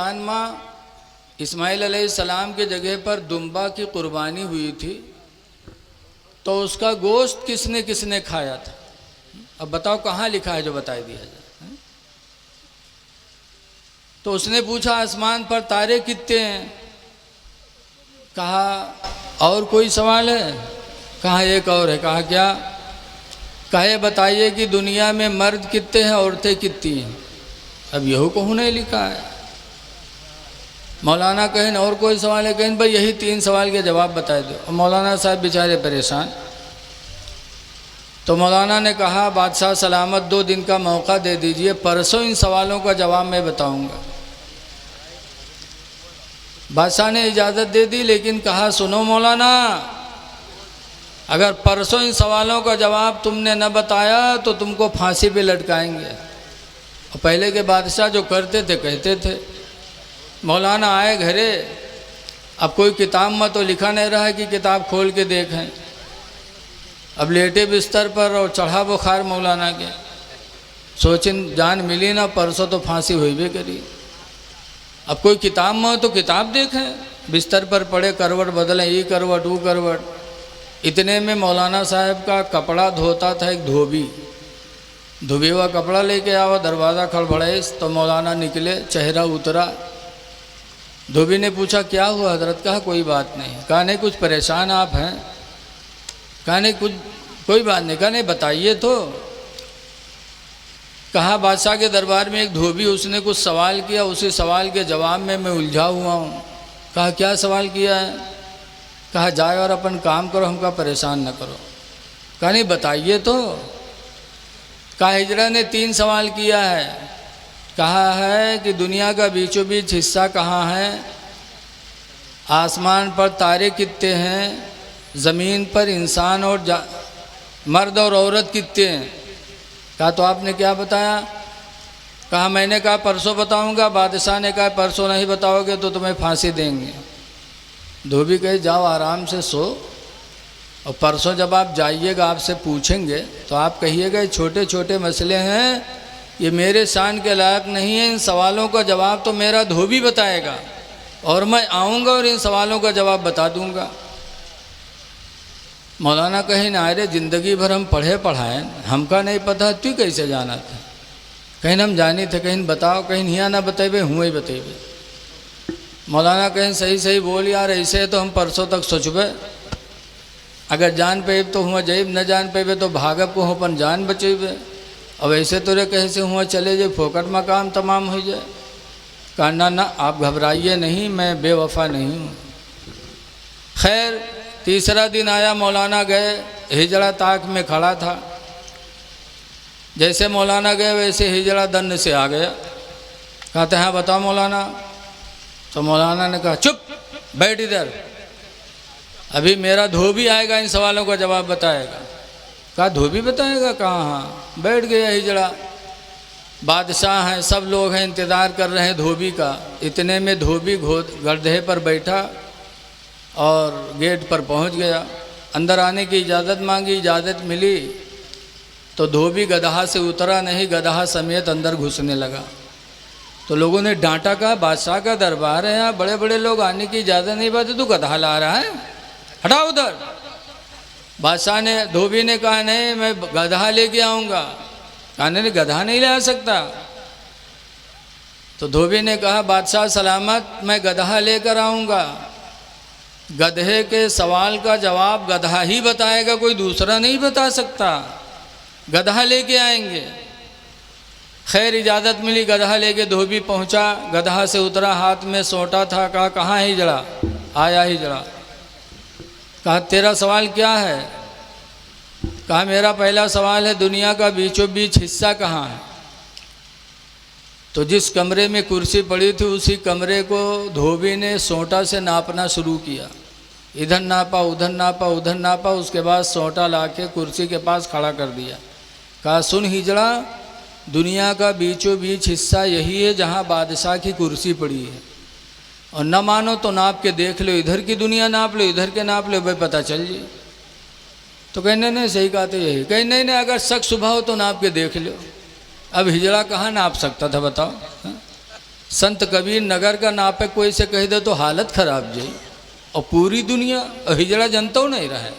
माँ इस्माइल अलैहिस्सलाम के जगह पर दुम्बा की कुर्बानी हुई थी, तो उसका गोश्त किसने किसने खाया था? अब बताओ कहाँ लिखा है जो बता दिया जाए। तो उसने पूछा आसमान पर तारे कितने हैं? कहा और कोई सवाल है? कहा एक और है। कहा क्या? कहे बताइए कि दुनिया में मर्द कितने हैं, औरतें कितनी हैं? अब यही कहूँ नहीं लिखा है। मौलाना कहें और कोई सवाल है? कहें भाई यही 3 सवाल के जवाब बता दो। और मौलाना साहब बेचारे परेशान। तो मौलाना ने कहा बादशाह सलामत 2 दिन का मौका दे दीजिए, परसों इन सवालों का जवाब मैं बताऊंगा। बादशाह ने इजाज़त दे दी, लेकिन कहा सुनो मौलाना, अगर परसों इन सवालों का जवाब तुमने न बताया तो तुमको फांसी पे लटकाएंगे। और पहले के बादशाह जो करते थे कहते थे। मौलाना आए घरे, अब कोई किताब में तो लिखा नहीं रहा है कि किताब खोल के देखें। अब लेटे बिस्तर पर और चढ़ा बुखार मौलाना के, सोचिन जान मिली ना, परसों तो फांसी हुई भी करी। अब कोई किताब में तो किताब देखें, बिस्तर पर पड़े करवट बदलें, ये करवट वो करवट। इतने में मौलाना साहब का कपड़ा धोता था एक धोबी, धोबी हुआ कपड़ा लेके आवा, दरवाज़ा खड़बड़ाए तो मौलाना निकले, चेहरा उतरा। धोबी ने पूछा क्या हुआ हजरत? कहा कोई बात नहीं। कहा नहीं कुछ परेशान आप हैं? कहा नहीं कुछ कोई बात नहीं। कहा नहीं बताइए तो। कहा बादशाह के दरबार में एक धोबी, उसने कुछ सवाल किया, उसी सवाल के जवाब में मैं उलझा हुआ हूँ। कहा क्या सवाल किया है? कहा जाए और अपन काम करो, हमका परेशान न करो। कहा नहीं बताइए तो। कहा हिजरा ने 3 सवाल किया है। कहा है कि दुनिया का बीचों बीच हिस्सा कहाँ है, आसमान पर तारे कितने हैं, ज़मीन पर इंसान और मर्द और औरत कितने हैं? कहा तो आपने क्या बताया? कहा मैंने कहा परसों बताऊंगा। बादशाह ने कहा परसों नहीं बताओगे तो तुम्हें फांसी देंगे। धोबी कहे जाओ आराम से सो, और परसों जब आप जाइएगा आपसे पूछेंगे तो आप कहिएगा छोटे छोटे मसले हैं, ये मेरे शान के लायक नहीं है, इन सवालों का जवाब तो मेरा धोबी बताएगा, और मैं आऊँगा और इन सवालों का जवाब बता दूँगा। मौलाना कहीं ना अरे ज़िंदगी भर हम पढ़े पढ़ाएं, हमका नहीं पता, तू कैसे जाना था? कहीं हम जानी थे, कहीं बताओ, कहीं हियाँ ना बतेबे हुए ही बतेबे। मौलाना कहीं सही सही बोल यार, ऐसे तो हम परसों तक सोचबे, अगर जान पेब तो हुआ जैब, न जान पेबे तो भागब को अपन जान बचेबे। अब ऐसे तो रे कैसे हुआ चले जाए, फोकट में काम तमाम हो जाए। कहा ना ना आप घबराइए नहीं, मैं बेवफा नहीं हूँ। खैर तीसरा दिन आया, मौलाना गए, हिजड़ा ताक में खड़ा था। जैसे मौलाना गए वैसे हिजड़ा दन्न से आ गया। कहते हैं बताओ मौलाना। तो मौलाना ने कहा चुप बैठ इधर, अभी मेरा धोबी आएगा, इन सवालों का जवाब बताएगा। कहा धोबी बताएगा? कहाँ? हाँ। बैठ गया हिजड़ा। बादशाह हैं, सब लोग हैं, इंतज़ार कर रहे हैं धोबी का। इतने में धोबी गड्ढे पर बैठा और गेट पर पहुंच गया। अंदर आने की इजाज़त मांगी, इजाज़त मिली तो धोबी गदहा से उतरा नहीं, गदहा समेत अंदर घुसने लगा। तो लोगों ने डांटा, कहा बादशाह का दरबार है, यहाँ बड़े बड़े लोग आने की इजाज़त नहीं पाते, तू गदहा ला रहा है, हटाओ उधर। बादशाह ने, धोबी ने कहा नहीं मैं गधा लेके आऊँगा। कहा नहीं गधा नहीं ला सकता। तो धोबी ने कहा बादशाह सलामत मैं गधा लेकर आऊँगा। गधे के सवाल का जवाब गधा ही बताएगा, कोई दूसरा नहीं बता सकता, गधा लेके आएंगे। खैर इजाज़त मिली, गधा लेके धोबी पहुंचा, गधा से उतरा, हाथ में सोटा था। कहा कहाँ है हिजड़ा? आया हिजड़ा। कहा तेरा सवाल क्या है? कहा मेरा पहला सवाल है दुनिया का बीचों बीच हिस्सा कहाँ है? तो जिस कमरे में कुर्सी पड़ी थी उसी कमरे को धोबी ने सोटा से नापना शुरू किया। इधर नापा, उधर नापा, उधर नापा, उसके बाद सोटा लाके कुर्सी के पास खड़ा कर दिया। कहा सुन हिजड़ा, दुनिया का बीचों बीच हिस्सा यही है जहाँ बादशाह की कुर्सी पड़ी है, और न मानो तो नाप के देख लो, इधर की दुनिया नाप लो, इधर के नाप लो, भाई पता चल जाए। तो कहने नहीं सही कहा तो यही। कहीं नहीं नहीं अगर शक सुबह हो तो नाप के देख लो। अब हिजड़ा कहाँ नाप सकता था बताओ? संत कबीर नगर का नापे कोई से कह दे तो हालत खराब जाई, और पूरी दुनिया हिजड़ा जनता नहीं रहा है।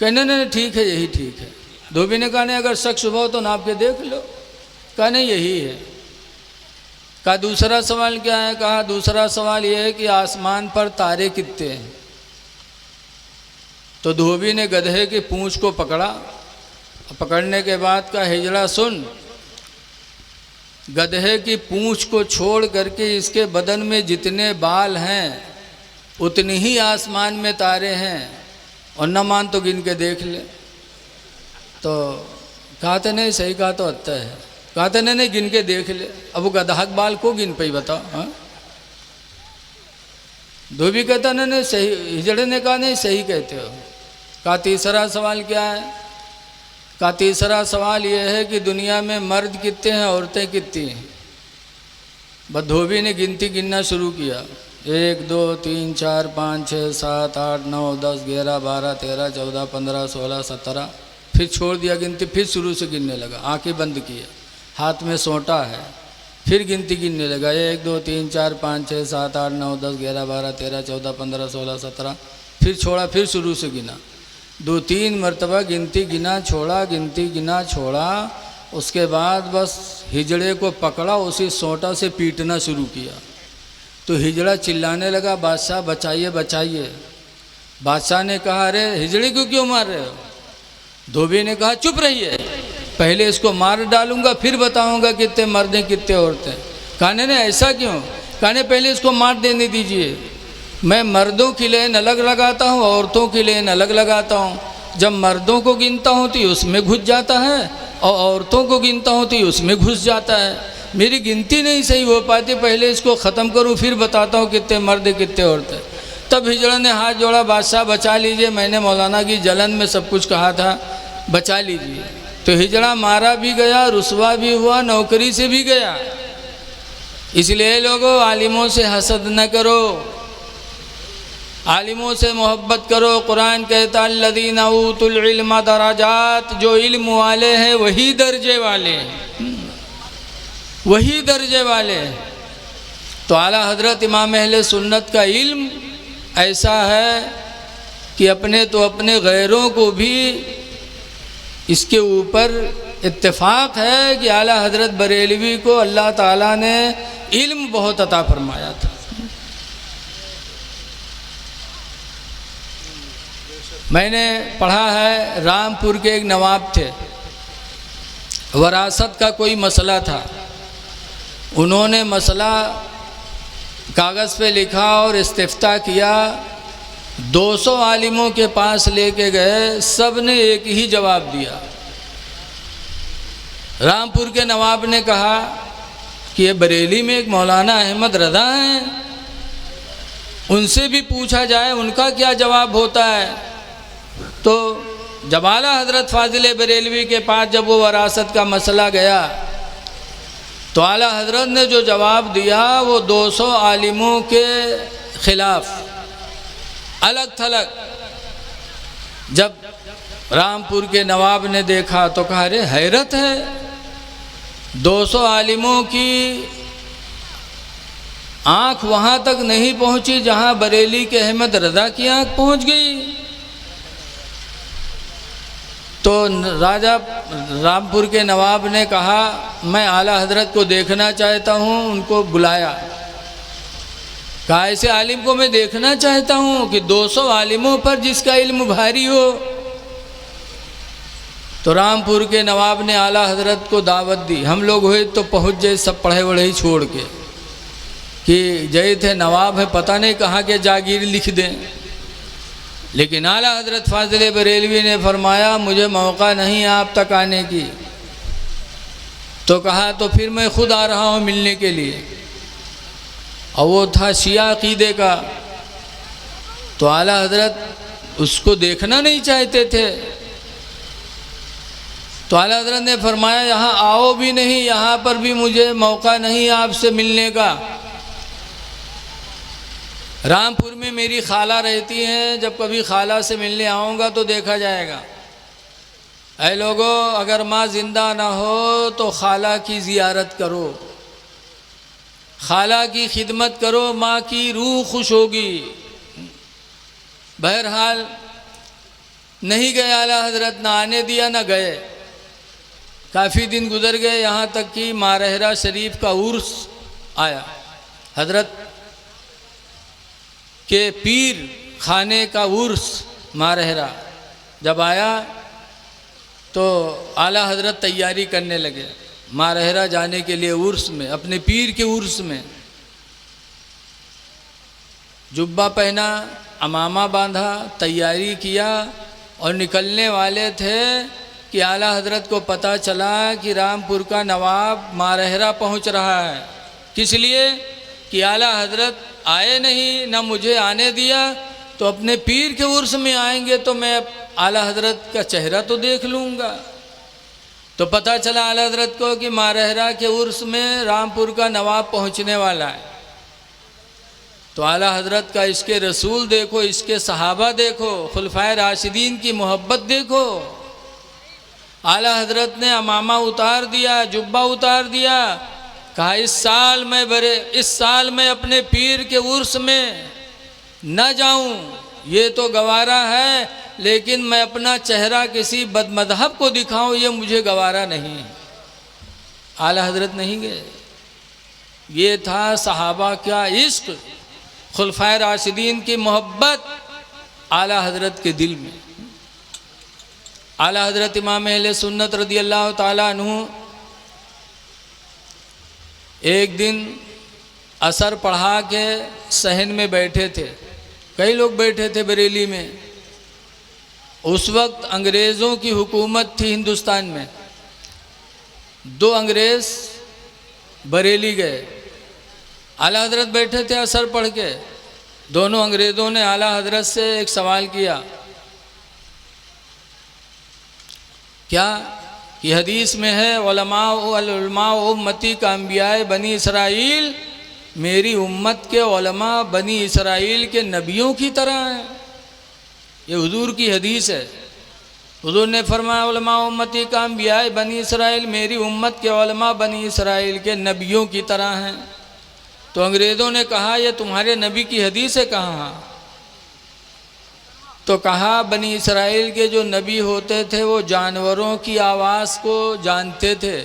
कहने नहीं ठीक है, यही ठीक है। धोबी ने कहा नहीं अगर शक शुभ हो तो नाप के देख लो। कहा नहीं यही है। कहा दूसरा सवाल क्या है? कहा दूसरा सवाल यह है कि आसमान पर तारे कितने हैं। तो धोबी ने गधे की पूंछ को पकड़ा, पकड़ने के बाद कहा हिजड़ा सुन, गधे की पूंछ को छोड़ करके इसके बदन में जितने बाल हैं उतनी ही आसमान में तारे हैं, और न मान तो गिन के देख ले। तो कहते नहीं सही कहा तो अच्छा है। कहते नहीं गिन के देख ले। अब वो गधा के बाल को गिन पाई बताओ? हाँ, धोबी कहता नहीं सही। हिजड़े ने कहा नहीं सही कहते हो। कहा तीसरा सवाल क्या है? कहा तीसरा सवाल यह है कि दुनिया में मर्द कितने हैं, औरतें कितनी हैं। बस धोबी ने गिनती गिनना शुरू किया, 1 2 3 4 5 6 7 8 9 10 11 12 13 14 15 16 17। फिर छोड़ दिया गिनती, फिर शुरू से गिनने लगा, आंखें बंद किए, हाथ में सोंटा है, फिर गिनती गिनने लगा, 1 2 3 4 5 6 7 8 9 10 11 12 13 14 15 16 17। फिर छोड़ा, फिर शुरू से गिना, 2-3 मरतबा गिनती गिना छोड़ा, गिनती गिना छोड़ा। उसके बाद बस हिजड़े को पकड़ा, उसी सोंटा से पीटना शुरू किया। तो हिजड़ा चिल्लाने लगा बादशाह बचाइए बचाइए। बादशाह ने कहा अरे हिजड़े को क्यों मार रहे हो? धोबी ने कहा चुप रहिए, पहले इसको मार डालूंगा फिर बताऊंगा कितने मर्द हैं कितने औरतें। कहने ने ऐसा क्यों? कहने पहले इसको मार देने दीजिए। मैं मर्दों की लेन अलग लगाता हूँ, औरतों की लेन अलग लगाता हूँ। जब मर्दों को गिनता हूँ तो उसमें घुस जाता है, और औरतों को गिनता हूँ तो उसमें घुस जाता है। मेरी गिनती नहीं सही हो पाती, पहले इसको ख़त्म करूँ फिर बताता हूँ कितने मर्द कितने औरतें। तब हिजड़ा ने हाथ जोड़ा, बादशाह बचा लीजिए, मैंने मौलाना की जलन में सब कुछ कहा था, बचा लीजिए। तो हिजड़ा मारा भी गया, रुसवा भी हुआ, नौकरी से भी गया। इसलिए लोगों आलिमों से हसद न करो, आलिमों से मोहब्बत करो। कुरान कहता अल्लज़ीना ऊतुल इल्म दराजात, जो इल्म वाले हैं वही दर्जे वाले, वही दर्जे वाले। तो आला हजरत इमाम अहले सुन्नत का इल्म ऐसा है कि अपने तो अपने गैरों को भी इसके ऊपर इत्तेफाक है कि आला हजरत बरेलवी को अल्लाह ताला ने इल्म बहुत अता फरमाया था। मैंने पढ़ा है रामपुर के एक नवाब थे, वरासत का कोई मसला था। उन्होंने मसला कागज़ पे लिखा और इस्तिफ्ता किया। 200 आलिमों के पास लेके गए, सब ने एक ही जवाब दिया। रामपुर के नवाब ने कहा कि ये बरेली में एक मौलाना अहमद रज़ा हैं, उनसे भी पूछा जाए उनका क्या जवाब होता है। तो जब आला हज़रत फ़ाज़िल बरेलवी के पास जब वो वरासत का मसला गया तो आला हज़रत ने जो जवाब दिया वो 200 आलिमों के ख़िलाफ़ अलग थलग। जब रामपुर के नवाब ने देखा तो कहा अरे हैरत है, 200 आलिमों की आँख वहाँ तक नहीं पहुँची जहाँ बरेली के अहमद रज़ा की आँख पहुँच गई। तो राजा रामपुर के नवाब ने कहा मैं आला हजरत को देखना चाहता हूँ। उनको बुलाया, कहा ऐसे आलिम को मैं देखना चाहता हूँ कि 200 आलिमों पर जिसका इल्म भारी हो। तो रामपुर के नवाब ने आला हजरत को दावत दी। हम लोग हुए तो पहुँच जाए सब पढ़े वढ़े ही छोड़ के कि जय थे नवाब है, पता नहीं कहाँ के जागीर लिख दें। लेकिन आला हजरत फ़ाज़िल बरेलवी ने फरमाया मुझे मौका नहीं आप तक आने की। तो कहा तो फिर मैं खुद आ रहा हूँ मिलने के लिए। और वो था शिया अक़ीदे का। तो आला हजरत उसको देखना नहीं चाहते थे। तो आला हजरत ने फरमाया यहाँ आओ भी नहीं, यहाँ पर भी मुझे मौका नहीं आपसे मिलने का। रामपुर में मेरी खाला रहती हैं, जब कभी खाला से मिलने आऊँगा तो देखा जाएगा। ऐ लोगों अगर माँ ज़िंदा ना हो तो खाला की ज़ियारत करो। खाला की खिदमत करो, माँ की रूह खुश होगी। बहरहाल नहीं गए आला हजरत, ना आने दिया ना गए। काफ़ी दिन गुजर गए, यहाँ तक कि मारहरा शरीफ का उर्स आया। हजरत के पीर खाने का उर्स मारहरा जब आया तो आला हजरत तैयारी करने लगे मारहरा जाने के लिए उर्स में, अपने पीर के उर्स में। जुब्बा पहना, अमामा बांधा, तैयारी किया और निकलने वाले थे कि आला हजरत को पता चला कि रामपुर का नवाब मारहरा पहुंच रहा है। किस लिए कि आला हजरत आए नहीं, ना मुझे आने दिया, तो अपने पीर के उर्स में आएंगे तो मैं आला हजरत का चेहरा तो देख लूँगा। तो पता चला आला हजरत को कि मारहरा के उर्स में रामपुर का नवाब पहुंचने वाला है। तो आला हजरत का इसके रसूल देखो, इसके सहाबा देखो, खुलफाए राशिदीन की मोहब्बत देखो। आला हजरत ने अमामा उतार दिया, जुब्बा उतार दिया, कहा इस साल मैं अपने पीर के उर्स में न जाऊं, ये तो गवारा है, लेकिन मैं अपना चेहरा किसी बदमज़हब को दिखाऊं, ये मुझे गवारा नहीं। आला हजरत नहीं गए। ये था सहाबा का इश्क, खुलफाए राशिदीन की मोहब्बत आला हजरत के दिल में। आला हजरत इमाम अहले सुन्नत रदी अल्लाह ताला अन्हु एक दिन असर पढ़ा के सहन में बैठे थे। कई लोग बैठे थे बरेली में। उस वक्त अंग्रेज़ों की हुकूमत थी हिंदुस्तान में। 2 अंग्रेज़ बरेली गए, आला हजरत बैठे थे असर पढ़ के। दोनों अंग्रेज़ों ने आला हजरत से एक सवाल किया, क्या कि हदीस में है उलमा उम्मती का अंबियाए बनी इसराइल, मेरी उम्मत के उलमा बनी इसराइल के नबियों की तरह हैं। ये हुजूर की हदीस है। हुजूर ने फरमाया उलमा उम्मती का अंबियाए बनी इसराइल, मेरी उम्मत के उलमा बनी इसराइल के नबियों की तरह हैं। तो अंग्रेज़ों ने कहा ये तुम्हारे नबी की हदीस है कहाँ? तो कहा बनी इसराइल के जो नबी होते थे वो जानवरों की आवाज़ को जानते थे,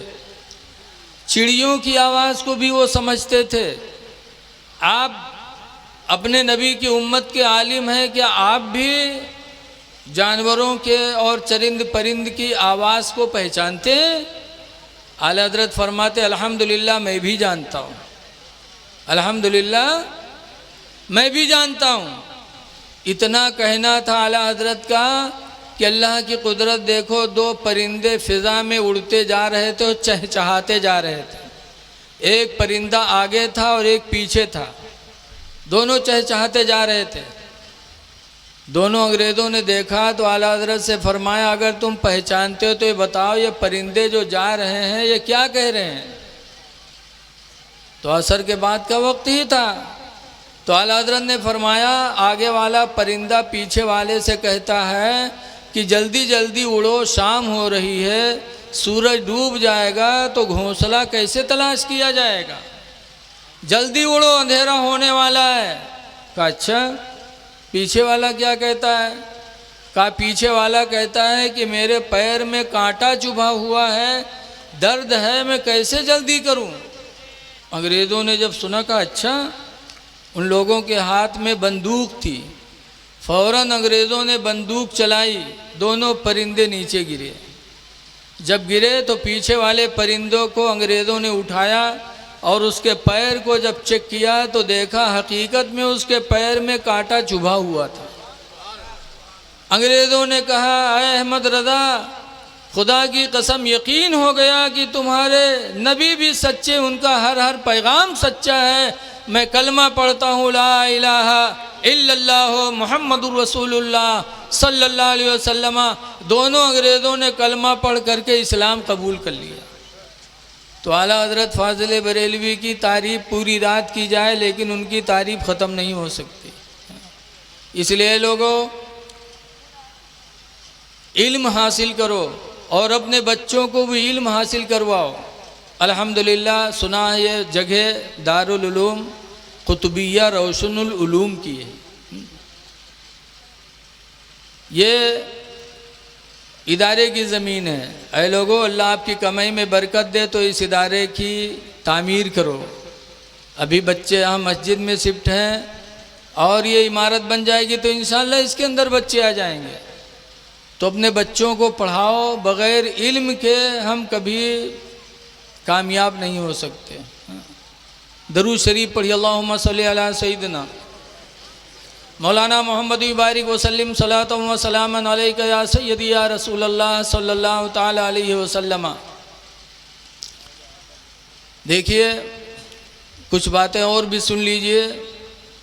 चिड़ियों की आवाज़ को भी वो समझते थे। आप अपने नबी की उम्मत के आलिम हैं, क्या आप भी जानवरों के और चरिंद परिंद की आवाज़ को पहचानते हैं? आला हज़रत फरमाते अल्हम्दुलिल्लाह मैं भी जानता हूँ, अल्हम्दुलिल्लाह मैं भी जानता हूँ। इतना कहना था आला हज़रत का कि अल्लाह की कुदरत देखो, 2 परिंदे फ़िज़ा में उड़ते जा रहे थे और चहचहाते जा रहे थे। एक परिंदा आगे था और एक पीछे था, दोनों चहचहाते जा रहे थे। दोनों अंग्रेज़ों ने देखा तो आला हज़रत से फरमाया अगर तुम पहचानते हो तो ये बताओ ये परिंदे जो जा रहे हैं ये क्या कह रहे हैं? तो असर के बाद का वक्त ही था। तो आला हज़रत ने फरमाया आगे वाला परिंदा पीछे वाले से कहता है कि जल्दी जल्दी उड़ो, शाम हो रही है, सूरज डूब जाएगा तो घोंसला कैसे तलाश किया जाएगा, जल्दी उड़ो अंधेरा होने वाला है। कहा अच्छा, पीछे वाला क्या कहता है? कहा पीछे वाला कहता है कि मेरे पैर में कांटा चुभा हुआ है, दर्द है, मैं कैसे जल्दी करूं? अंग्रेज़ों ने जब सुना कहा अच्छा। उन लोगों के हाथ में बंदूक थी, फ़ौरन अंग्रेज़ों ने बंदूक चलाई, दोनों परिंदे नीचे गिरे। जब गिरे तो पीछे वाले परिंदों को अंग्रेज़ों ने उठाया और उसके पैर को जब चेक किया तो देखा हकीकत में उसके पैर में कांटा चुभा हुआ था। अंग्रेज़ों ने कहा अय अहमद रज़ा, खुदा की कसम यकीन हो गया कि तुम्हारे नबी भी सच्चे, उनका हर हर पैगाम सच्चा है। मैं कलमा पढ़ता हूँ ला इलाहा इल्लल्लाह मुहम्मदुर रसूलुल्लाह सल्लल्लाहु अलैहि वसल्लम। दोनों अंग्रेज़ों ने कलमा पढ़ करके इस्लाम कबूल कर लिया। तो आला हज़रत फ़ाज़िल बरेलवी की तारीफ़ पूरी रात की जाए लेकिन उनकी तारीफ़ ख़त्म नहीं हो सकती। इसलिए लोगों इल्म हासिल करो और अपने बच्चों को भी इल्म हासिल करवाओ। अल्हम्दुलिल्लाह सुना है ये जगह दारुल उलूम कुतुबिया रोशनुल उलूम की है। ये इदारे की ज़मीन है। ऐ लोगों, अल्लाह आपकी कमाई में बरकत दे तो इस इदारे की तामीर करो। अभी बच्चे यहाँ मस्जिद में शिफ्ट हैं और ये इमारत बन जाएगी तो इंशाअल्लाह इसके अंदर बच्चे आ जाएंगे। तो अपने बच्चों को पढ़ाओ। बग़ैर इल्म के हम कभी कामयाब नहीं हो सकते। दरूद शरीफ पढ़िए, अल्लाहुम्मा सल्ली अला सय्यिदना मौलाना मोहम्मद बारिक वसल्लम सलातम व सलामन अलैका या सय्यदी या रसूल अल्लाह सल्लल्लाहु ताला अलैहि वसल्लम। देखिए कुछ बातें और भी सुन लीजिए।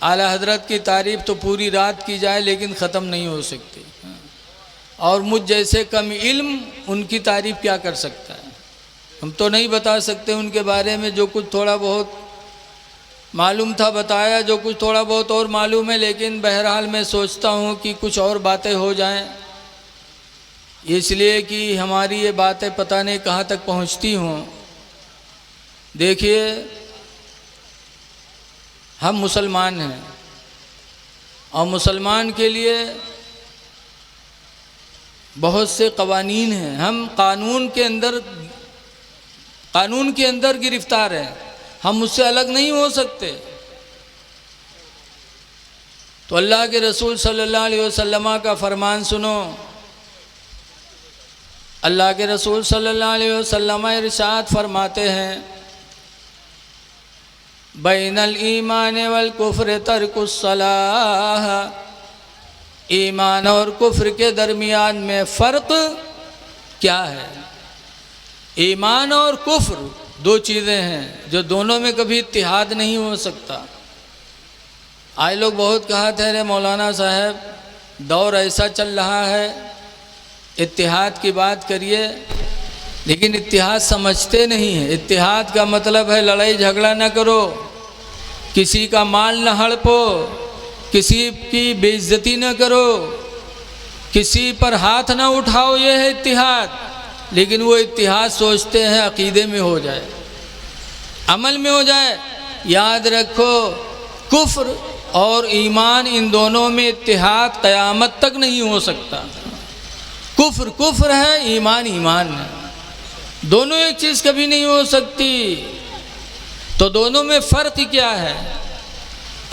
आला हजरत की तारीफ़ तो पूरी रात की जाए लेकिन ख़त्म नहीं हो सकती, और मुझ जैसे कम इल्म उनकी तारीफ़ क्या कर सकता है। हम तो नहीं बता सकते उनके बारे में। जो कुछ थोड़ा बहुत मालूम था बताया, जो कुछ थोड़ा बहुत और मालूम है, लेकिन बहरहाल मैं सोचता हूँ कि कुछ और बातें हो जाएं, इसलिए कि हमारी ये बातें पता नहीं कहाँ तक पहुँचती हों। देखिए हम मुसलमान हैं और मुसलमान के लिए बहुत से कवानीन हैं। हम कानून के अंदर गिरफ्तार हैं, हम उससे अलग नहीं हो सकते। तो अल्लाह के रसूल सल्लल्लाहु अलैहि वसल्लम का फरमान सुनो। अल्लाह के रसूल सल्लल्लाहु अलैहि वसल्लम इरशाद फरमाते हैं, बैनल ईमान वल कुफ्र तर्कुस सलाह। ईमान और कुफ्र के दरमियान में फ़र्क क्या है? ईमान और कुफ्र दो चीज़ें हैं जो दोनों में कभी इत्तिहाद नहीं हो सकता। आज लोग बहुत कहते हैं, रे मौलाना साहब दौर ऐसा चल रहा है, इत्तिहाद की बात करिए, लेकिन इत्तिहाद समझते नहीं हैं। इत्तिहाद का मतलब है लड़ाई झगड़ा न करो, किसी का माल न हड़पो, किसी की बेइज्जती न करो, किसी पर हाथ न उठाओ, ये है इत्तिहाद। लेकिन वो इत्तिहाद सोचते हैं अकीदे में हो जाए, अमल में हो जाए। याद रखो, कुफ्र और ईमान इन दोनों में इत्तिहाद क़यामत तक नहीं हो सकता। कुफ्र कुफ्र है, ईमान ईमान है, दोनों एक चीज़ कभी नहीं हो सकती। तो दोनों में फ़र्क क्या है?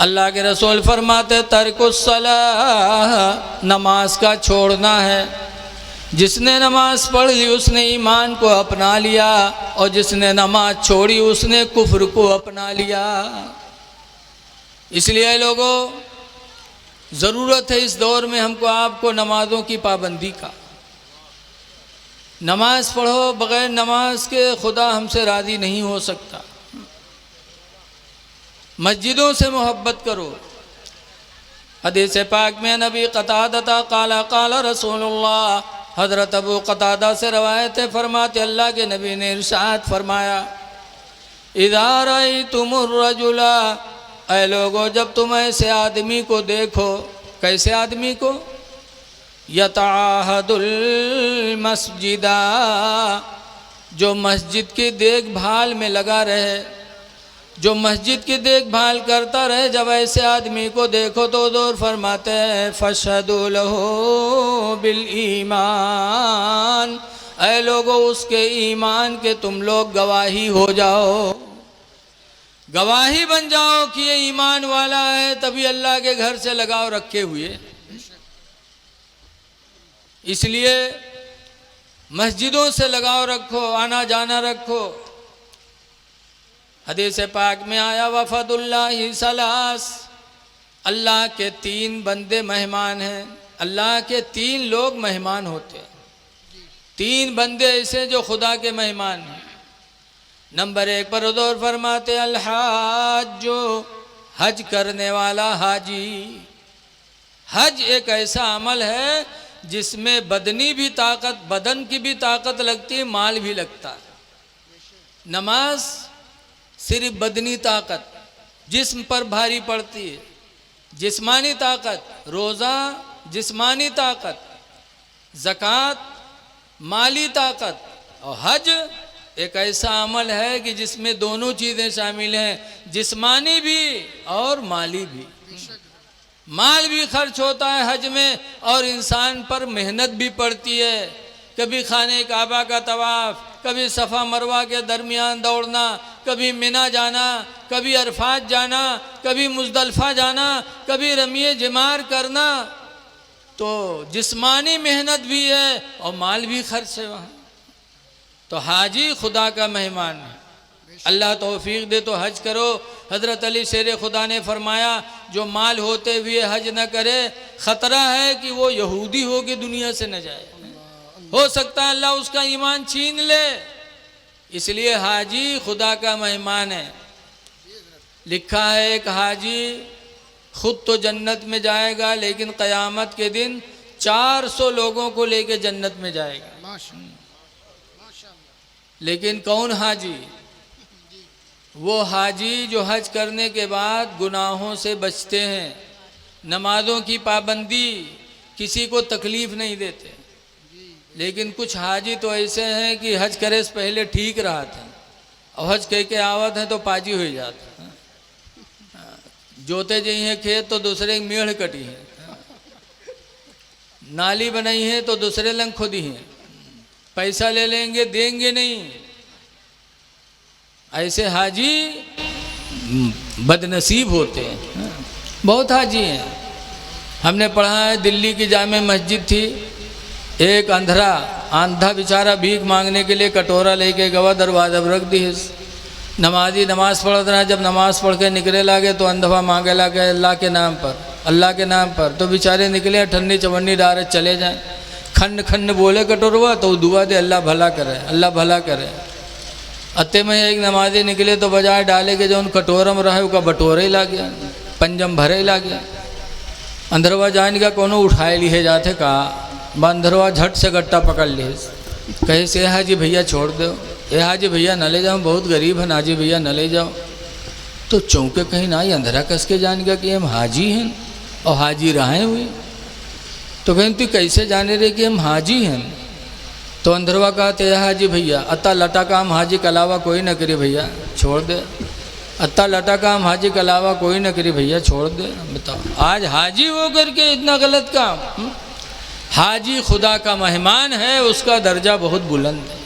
अल्लाह के रसूल फरमाते तर्कुस सलाह, नमाज का छोड़ना है। जिसने नमाज पढ़ ली उसने ईमान को अपना लिया, और जिसने नमाज छोड़ी उसने कुफ्र को अपना लिया। इसलिए लोगों, ज़रूरत है इस दौर में हमको आपको नमाज़ों की पाबंदी का। नमाज पढ़ो, बग़ैर नमाज के खुदा हमसे राज़ी नहीं हो सकता। मस्जिदों से मोहब्बत करो। हदीस पाक में नबी क़तादा क़ाला क़ाला रसूलुल्लाह, हज़रत अबू क़तादा से रवायत है, फरमाते अल्लाह के नबी ने इरशाद फरमाया, इज़ा रअयतुमुर रजुला, ऐ लोगो जब तुम ऐसे आदमी को देखो। कैसे आदमी को? यतआहदुल मस्जिदा, जो मस्जिद की देखभाल में लगा रहे, जो मस्जिद की देखभाल करता रहे। जब ऐसे आदमी को देखो तो दूर फरमाते हैं फशहदु लहू बिल ईमान, ऐ लोगों उसके ईमान के तुम लोग गवाही हो जाओ, गवाही बन जाओ कि ये ईमान वाला है। तभी अल्लाह के घर से लगाव रखे हुए। इसलिए मस्जिदों से लगाव रखो, आना जाना रखो। हदीस पाक में आया वफ़दुल्लाहि सलास, अल्लाह के 3 बंदे मेहमान हैं। अल्लाह के 3 लोग मेहमान होते हैं। 3 बंदे ऐसे जो खुदा के मेहमान हैं। नंबर 1 पर हुज़ूर फरमाते अल हाज, जो हज करने वाला हाजी। हज एक ऐसा अमल है जिसमें बदनी भी ताकत, बदन की भी ताकत लगती है, माल भी लगता है। नमाज सिर्फ बदनी ताकत, जिस्म पर भारी पड़ती है, जिस्मानी ताकत। रोज़ा जिस्मानी ताकत, ज़कात माली ताकत, और हज एक ऐसा अमल है कि जिसमें दोनों चीज़ें शामिल हैं, जिस्मानी भी और माली भी। माल भी खर्च होता है हज में और इंसान पर मेहनत भी पड़ती है। कभी खाने काबा का तवाफ, कभी सफ़ा मरवा के दरमियान दौड़ना, कभी मिना जाना, कभी अरफात जाना, कभी मुज़दलिफ़ा जाना, कभी रमिए जमार करना। तो जिस्मानी मेहनत भी है और माल भी खर्च है वहाँ। तो हाजी खुदा का मेहमान है। अल्लाह तौफीक दे तो हज करो। हज़रत अली शेर खुदा ने फरमाया, जो माल होते हुए हज न करे, ख़तरा है कि वो यहूदी हो के दुनिया से न जाए। हो सकता है अल्लाह उसका ईमान छीन ले। इसलिए हाजी खुदा का मेहमान है। लिखा है एक हाजी खुद तो जन्नत में जाएगा, लेकिन क़यामत के दिन 400 लोगों को लेके जन्नत में जाएगा। लेकिन कौन हाजी? वो हाजी जो हज करने के बाद गुनाहों से बचते हैं, नमाज़ों की पाबंदी, किसी को तकलीफ़ नहीं देते। लेकिन कुछ हाजी तो ऐसे हैं कि हज करे से पहले ठीक रहा था और हज कह के आवत है तो पाजी हो जाता। जोते जी हैं खेत तो दूसरे की मेढ़ कटी है, नाली बनाई है तो दूसरे लंग खुदी हैं, पैसा ले लेंगे देंगे नहीं। ऐसे हाजी बदनसीब होते हैं। बहुत हाजी हैं। हमने पढ़ा है दिल्ली की जामे मस्जिद थी, एक आंधा बेचारा भीख मांगने के लिए कटोरा लेके गवा, दरवाजा पर रख दी। नमाजी नमाज़ पढ़ रहा, जब नमाज़ पढ़ के निकले लागे तो अंधवा मांगे लागे अल्लाह के नाम पर, अल्लाह के नाम पर। तो बेचारे निकले ठन्नी चवन्नी डारे चले जाएं। खंड खंड बोले कटोरवा तो दुआ दे अल्लाह भला करे, अल्लाह भला करे। अत्ते में एक नमाजी निकले तो बजाय डाले के जो उन कटोरम रहे उसका बटोरे ही ला गया, पंजम भरे ही ला गया। अंदरवा जान का कोनो उठाए लिए जाते कहा, अंदरवा झट से गट्टा पकड़ लिए, कहे से हाजी भैया छोड़ दो, ए हाजी भैया न ले जाओ, बहुत गरीब है, हाजी भैया न ले जाओ। तो चौंके कहीं ना ही अंधेरा कस के जान गया कि हम हाजी हैं और हाजी रहे हुए। तो कहीं तू कैसे जाने रहे कि हम हाजी हैं? तो अंधरवा कहते हैं हाजी भैया अत्ता लटा काम हाजी के अलावा कोई न करे भैया छोड़ दे, अत्ता लटा काम हाजी के अलावा कोई न करे भैया छोड़ दे। बताओ आज हाजी हो करके इतना गलत काम। हाजी खुदा का मेहमान है, उसका दर्जा बहुत बुलंद है।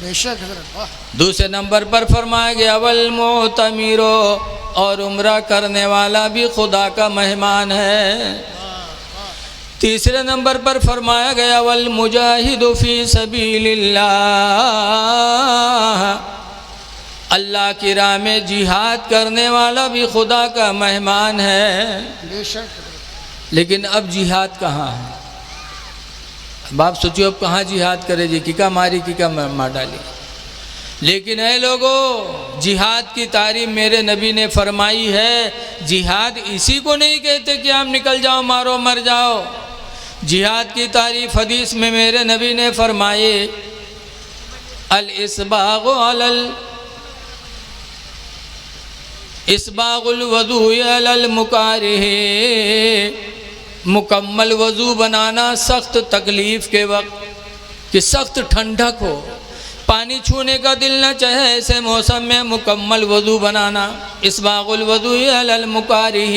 बेशक। दूसरे नंबर पर फरमाया गया वल मोतमीरो, और उम्रा करने वाला भी खुदा का मेहमान है। तीसरे नंबर पर फरमाया गया वल मुजाहिदु फी सबीलिल्लाह, अल्लाह की राह में जिहाद करने वाला भी खुदा का मेहमान है। बेशक। लेकिन अब जिहाद कहाँ है? बाप सोचिए अब कहाँ जिहाद करे जी, किका मारी किका मार डाली। लेकिन ऐ लोगों, जिहाद की तारीफ मेरे नबी ने फरमाई है। जिहाद इसी को नहीं कहते कि आप निकल जाओ मारो मर जाओ। जिहाद की तारीफ हदीस में मेरे नबी ने फरमाई अल इसबागु अलल इसबागुल वज़ू अलल मुकारिह, मुकम्मल वज़ू बनाना सख्त तकलीफ़ के वक्त, कि सख्त ठंडक हो, पानी छूने का दिल न चाहे, ऐसे मौसम में मुकम्मल वज़ू बनाना। इसबागुल वज़ू अलल मुकारिह,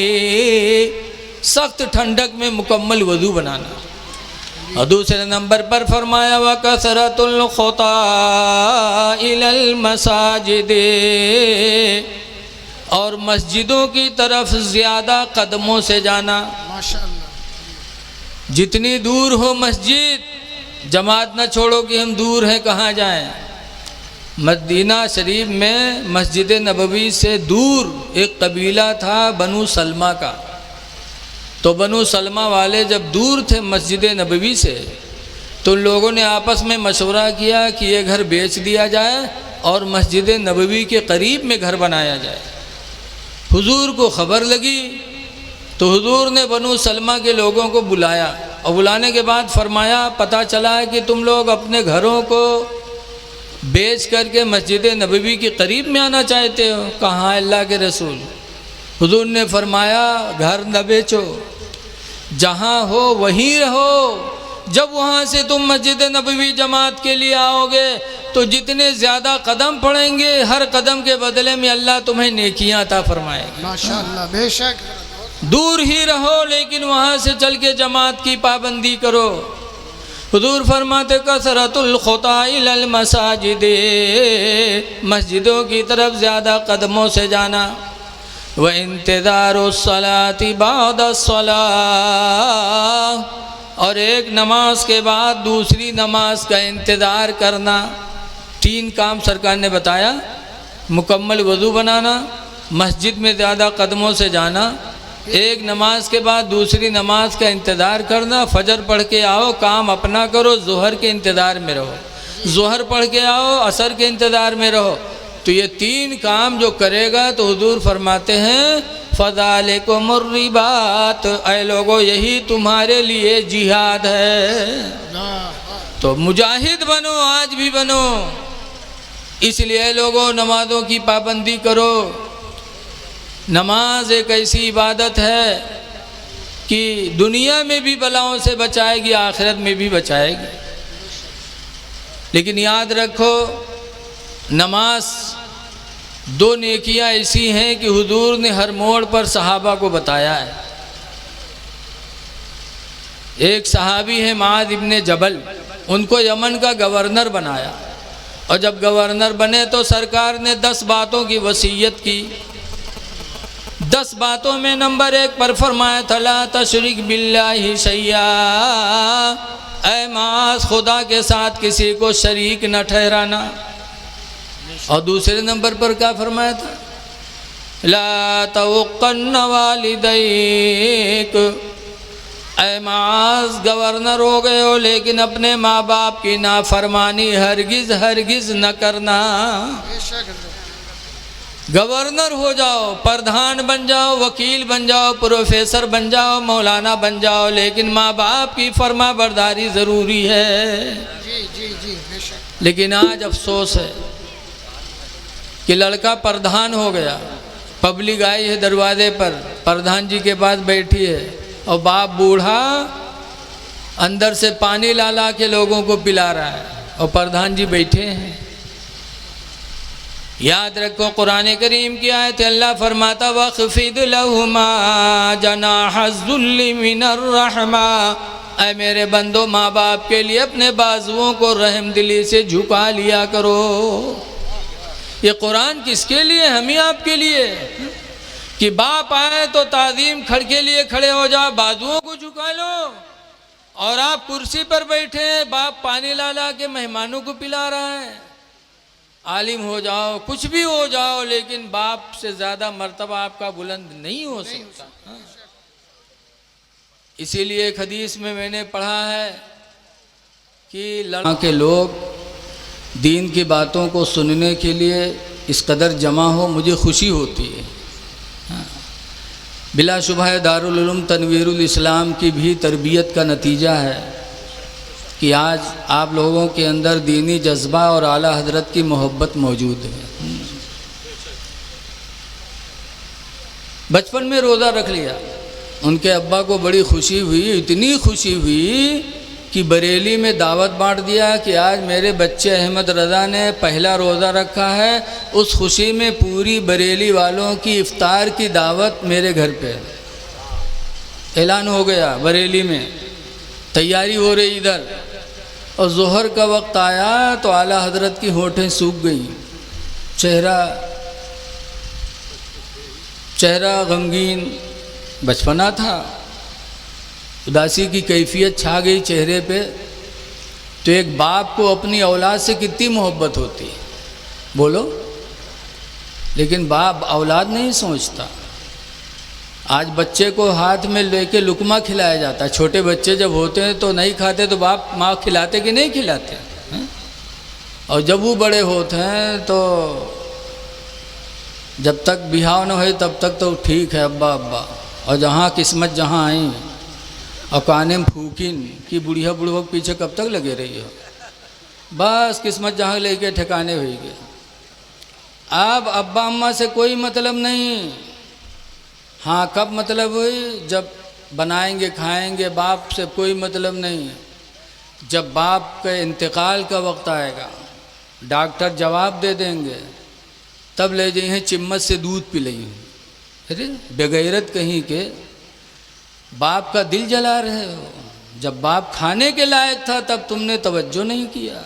सख्त ठंडक में मुकम्मल वज़ू बनाना। और दूसरे नंबर पर फरमाया व कसरतुल खुता इलल मसाजिद, और मस्जिदों की तरफ ज़्यादा कदमों से जाना। माशाअल्लाह। जितनी दूर हो मस्जिद, जमात न छोड़ो कि हम दूर हैं कहाँ जाएं। मदीना शरीफ में मस्जिद नबवी से दूर एक कबीला था बनु सलमा का। तो बनु सलमा वाले जब दूर थे मस्जिद नबवी से, तो लोगों ने आपस में मशवरा किया कि ये घर बेच दिया जाए और मस्जिद नबवी के करीब में घर बनाया जाए। हुजूर को खबर लगी तो हुजूर ने बनु सलमा के लोगों को बुलाया, और बुलाने के बाद फरमाया पता चला है कि तुम लोग अपने घरों को बेच करके मस्जिद नबवी के करीब में आना चाहते हो। कहाँ अल्लाह के रसूल? हुजूर ने फरमाया घर न बेचो, जहाँ हो वहीं रहो, जब वहाँ से तुम मस्जिद नबवी जमात के लिए आओगे तो जितने ज़्यादा कदम पड़ेंगे हर कदम के बदले में अल्लाह तुम्हें नेकियां अता फरमाएगा। माशाअल्लाह, बेशक। दूर ही रहो लेकिन वहाँ से चल के जमात की पाबंदी करो। हुजूर फरमाते कसरतुल खुता इलल मसाजिद, मस्जिदों की तरफ ज़्यादा कदमों से जाना। व इंतज़ारुस सलाति बादस सलाह, और एक नमाज के बाद दूसरी नमाज का इंतज़ार करना। 3 काम सरकार ने बताया, मुकम्मल वज़ू बनाना, मस्जिद में ज़्यादा कदमों से जाना, एक नमाज के बाद दूसरी नमाज का इंतज़ार करना। फजर पढ़ के आओ, काम अपना करो, ज़ोहर के इंतज़ार में रहो, ज़ोहर पढ़ के आओ, असर के इंतज़ार में रहो। तो ये 3 काम जो करेगा तो हुजूर फरमाते हैं फ़ज़ालिकुमुर रिबात, ऐ लोगो यही तुम्हारे लिए जिहाद है। तो मुजाहिद बनो, आज भी बनो। इसलिए लोगों नमाज़ों की पाबंदी करो। नमाज एक ऐसी इबादत है कि दुनिया में भी बलाओं से बचाएगी, आखिरत में भी बचाएगी। लेकिन याद रखो, नमाज 2 नेकियां ऐसी हैं कि हुजूर ने हर मोड़ पर सहाबा को बताया है। एक सहाबी है माद इब्ने जबल, उनको यमन का गवर्नर बनाया, और जब गवर्नर बने तो सरकार ने 10 बातों की वसीयत की। 10 बातों में नंबर 1 पर फरमाया था ला तशरिक बिल्लाहि शैया, ऐ मास खुदा के साथ किसी को शरीक न ठहराना। और दूसरे नंबर पर क्या फरमाया था, ला तवक्कन वालिदैक, ऐ मास गवर्नर हो गए हो लेकिन अपने माँ बाप की नाफरमानी हरगिज़ हरगिज़ न करना। गवर्नर हो जाओ, प्रधान बन जाओ, वकील बन जाओ, प्रोफेसर बन जाओ, मौलाना बन जाओ, लेकिन माँ बाप की फर्मा बरदारी ज़रूरी है। जी जी जी, बेशक। लेकिन आज अफसोस है कि लड़का प्रधान हो गया, पब्लिक आई है दरवाजे पर, प्रधान जी के पास बैठी है, और बाप बूढ़ा अंदर से पानी ला ला के लोगों को पिला रहा है, और प्रधान जी बैठे हैं। याद रखो, कुरान करीम की आयत अल्लाह फरमाता वख़्फ़िद लहुमा जनाहज़्ज़ुल्लि मिनर रहमा, ऐ मेरे बंदो माँ बाप के लिए अपने बाजुओं को रहमदिली से झुका लिया करो। ये कुरान किसके लिए? हम ही आपके लिए, कि बाप आए तो ताज़ीम खड़ के लिए खड़े हो जाओ, बाजुओं को झुका लो, और आप कुर्सी पर बैठे हैं, बाप पानी ला ला के मेहमानों को पिला रहा है। आलिम हो जाओ, कुछ भी हो जाओ, लेकिन बाप से ज़्यादा मर्तबा आपका बुलंद नहीं हो सकता। हाँ। इसीलिए एक हदीस में मैंने पढ़ा है कि लड़का के लोग दीन की बातों को सुनने के लिए इस कदर जमा हो, मुझे खुशी होती है। हाँ। बिलाशुबह दारुल उलूम तनवीरुल इस्लाम की भी तरबियत का नतीजा है कि आज आप लोगों के अंदर दीनी जज्बा और आला हजरत की मोहब्बत मौजूद है। बचपन में रोज़ा रख लिया, उनके अब्बा को बड़ी खुशी हुई, इतनी खुशी हुई कि बरेली में दावत बांट दिया कि आज मेरे बच्चे अहमद रज़ा ने पहला रोज़ा रखा है। उस खुशी में पूरी बरेली वालों की इफ्तार की दावत मेरे घर पे ऐलान हो गया। बरेली में तैयारी हो रही इधर, और ज़ोहर का वक्त आया तो आला हजरत की होठें सूख गई, चेहरा गमगीन, बचपना था, उदासी की कैफियत छा गई चेहरे पे। तो एक बाप को अपनी औलाद से कितनी मोहब्बत होती है, बोलो। लेकिन बाप औलाद नहीं सोचता। आज बच्चे को हाथ में लेके लुकमा खिलाया जाता है। छोटे बच्चे जब होते हैं तो नहीं खाते, तो बाप माँ खिलाते कि नहीं खिलाते हैं? और जब वो बड़े होते हैं तो जब तक बिहाव न हो तब तक तो ठीक है अब्बा अब्बा, और जहाँ किस्मत जहाँ आई और काने में फूकिन कि बुढ़िया बुढ़वा के पीछे कब तक लगे रही हो, बस किस्मत जहाँ लेके ठिकाने हुई गए। अब अब्बा अम्मा से कोई मतलब नहीं। हाँ, कब मतलब हुई? जब बनाएंगे खाएंगे, बाप से कोई मतलब नहीं। जब बाप के इंतकाल का वक्त आएगा, डॉक्टर जवाब दे देंगे, तब ले जाइए चिम्मच से दूध पिलाइए। अरे बेगैरत कहीं के, बाप का दिल जला रहे हो। जब बाप खाने के लायक था तब तुमने तवज्जो नहीं किया।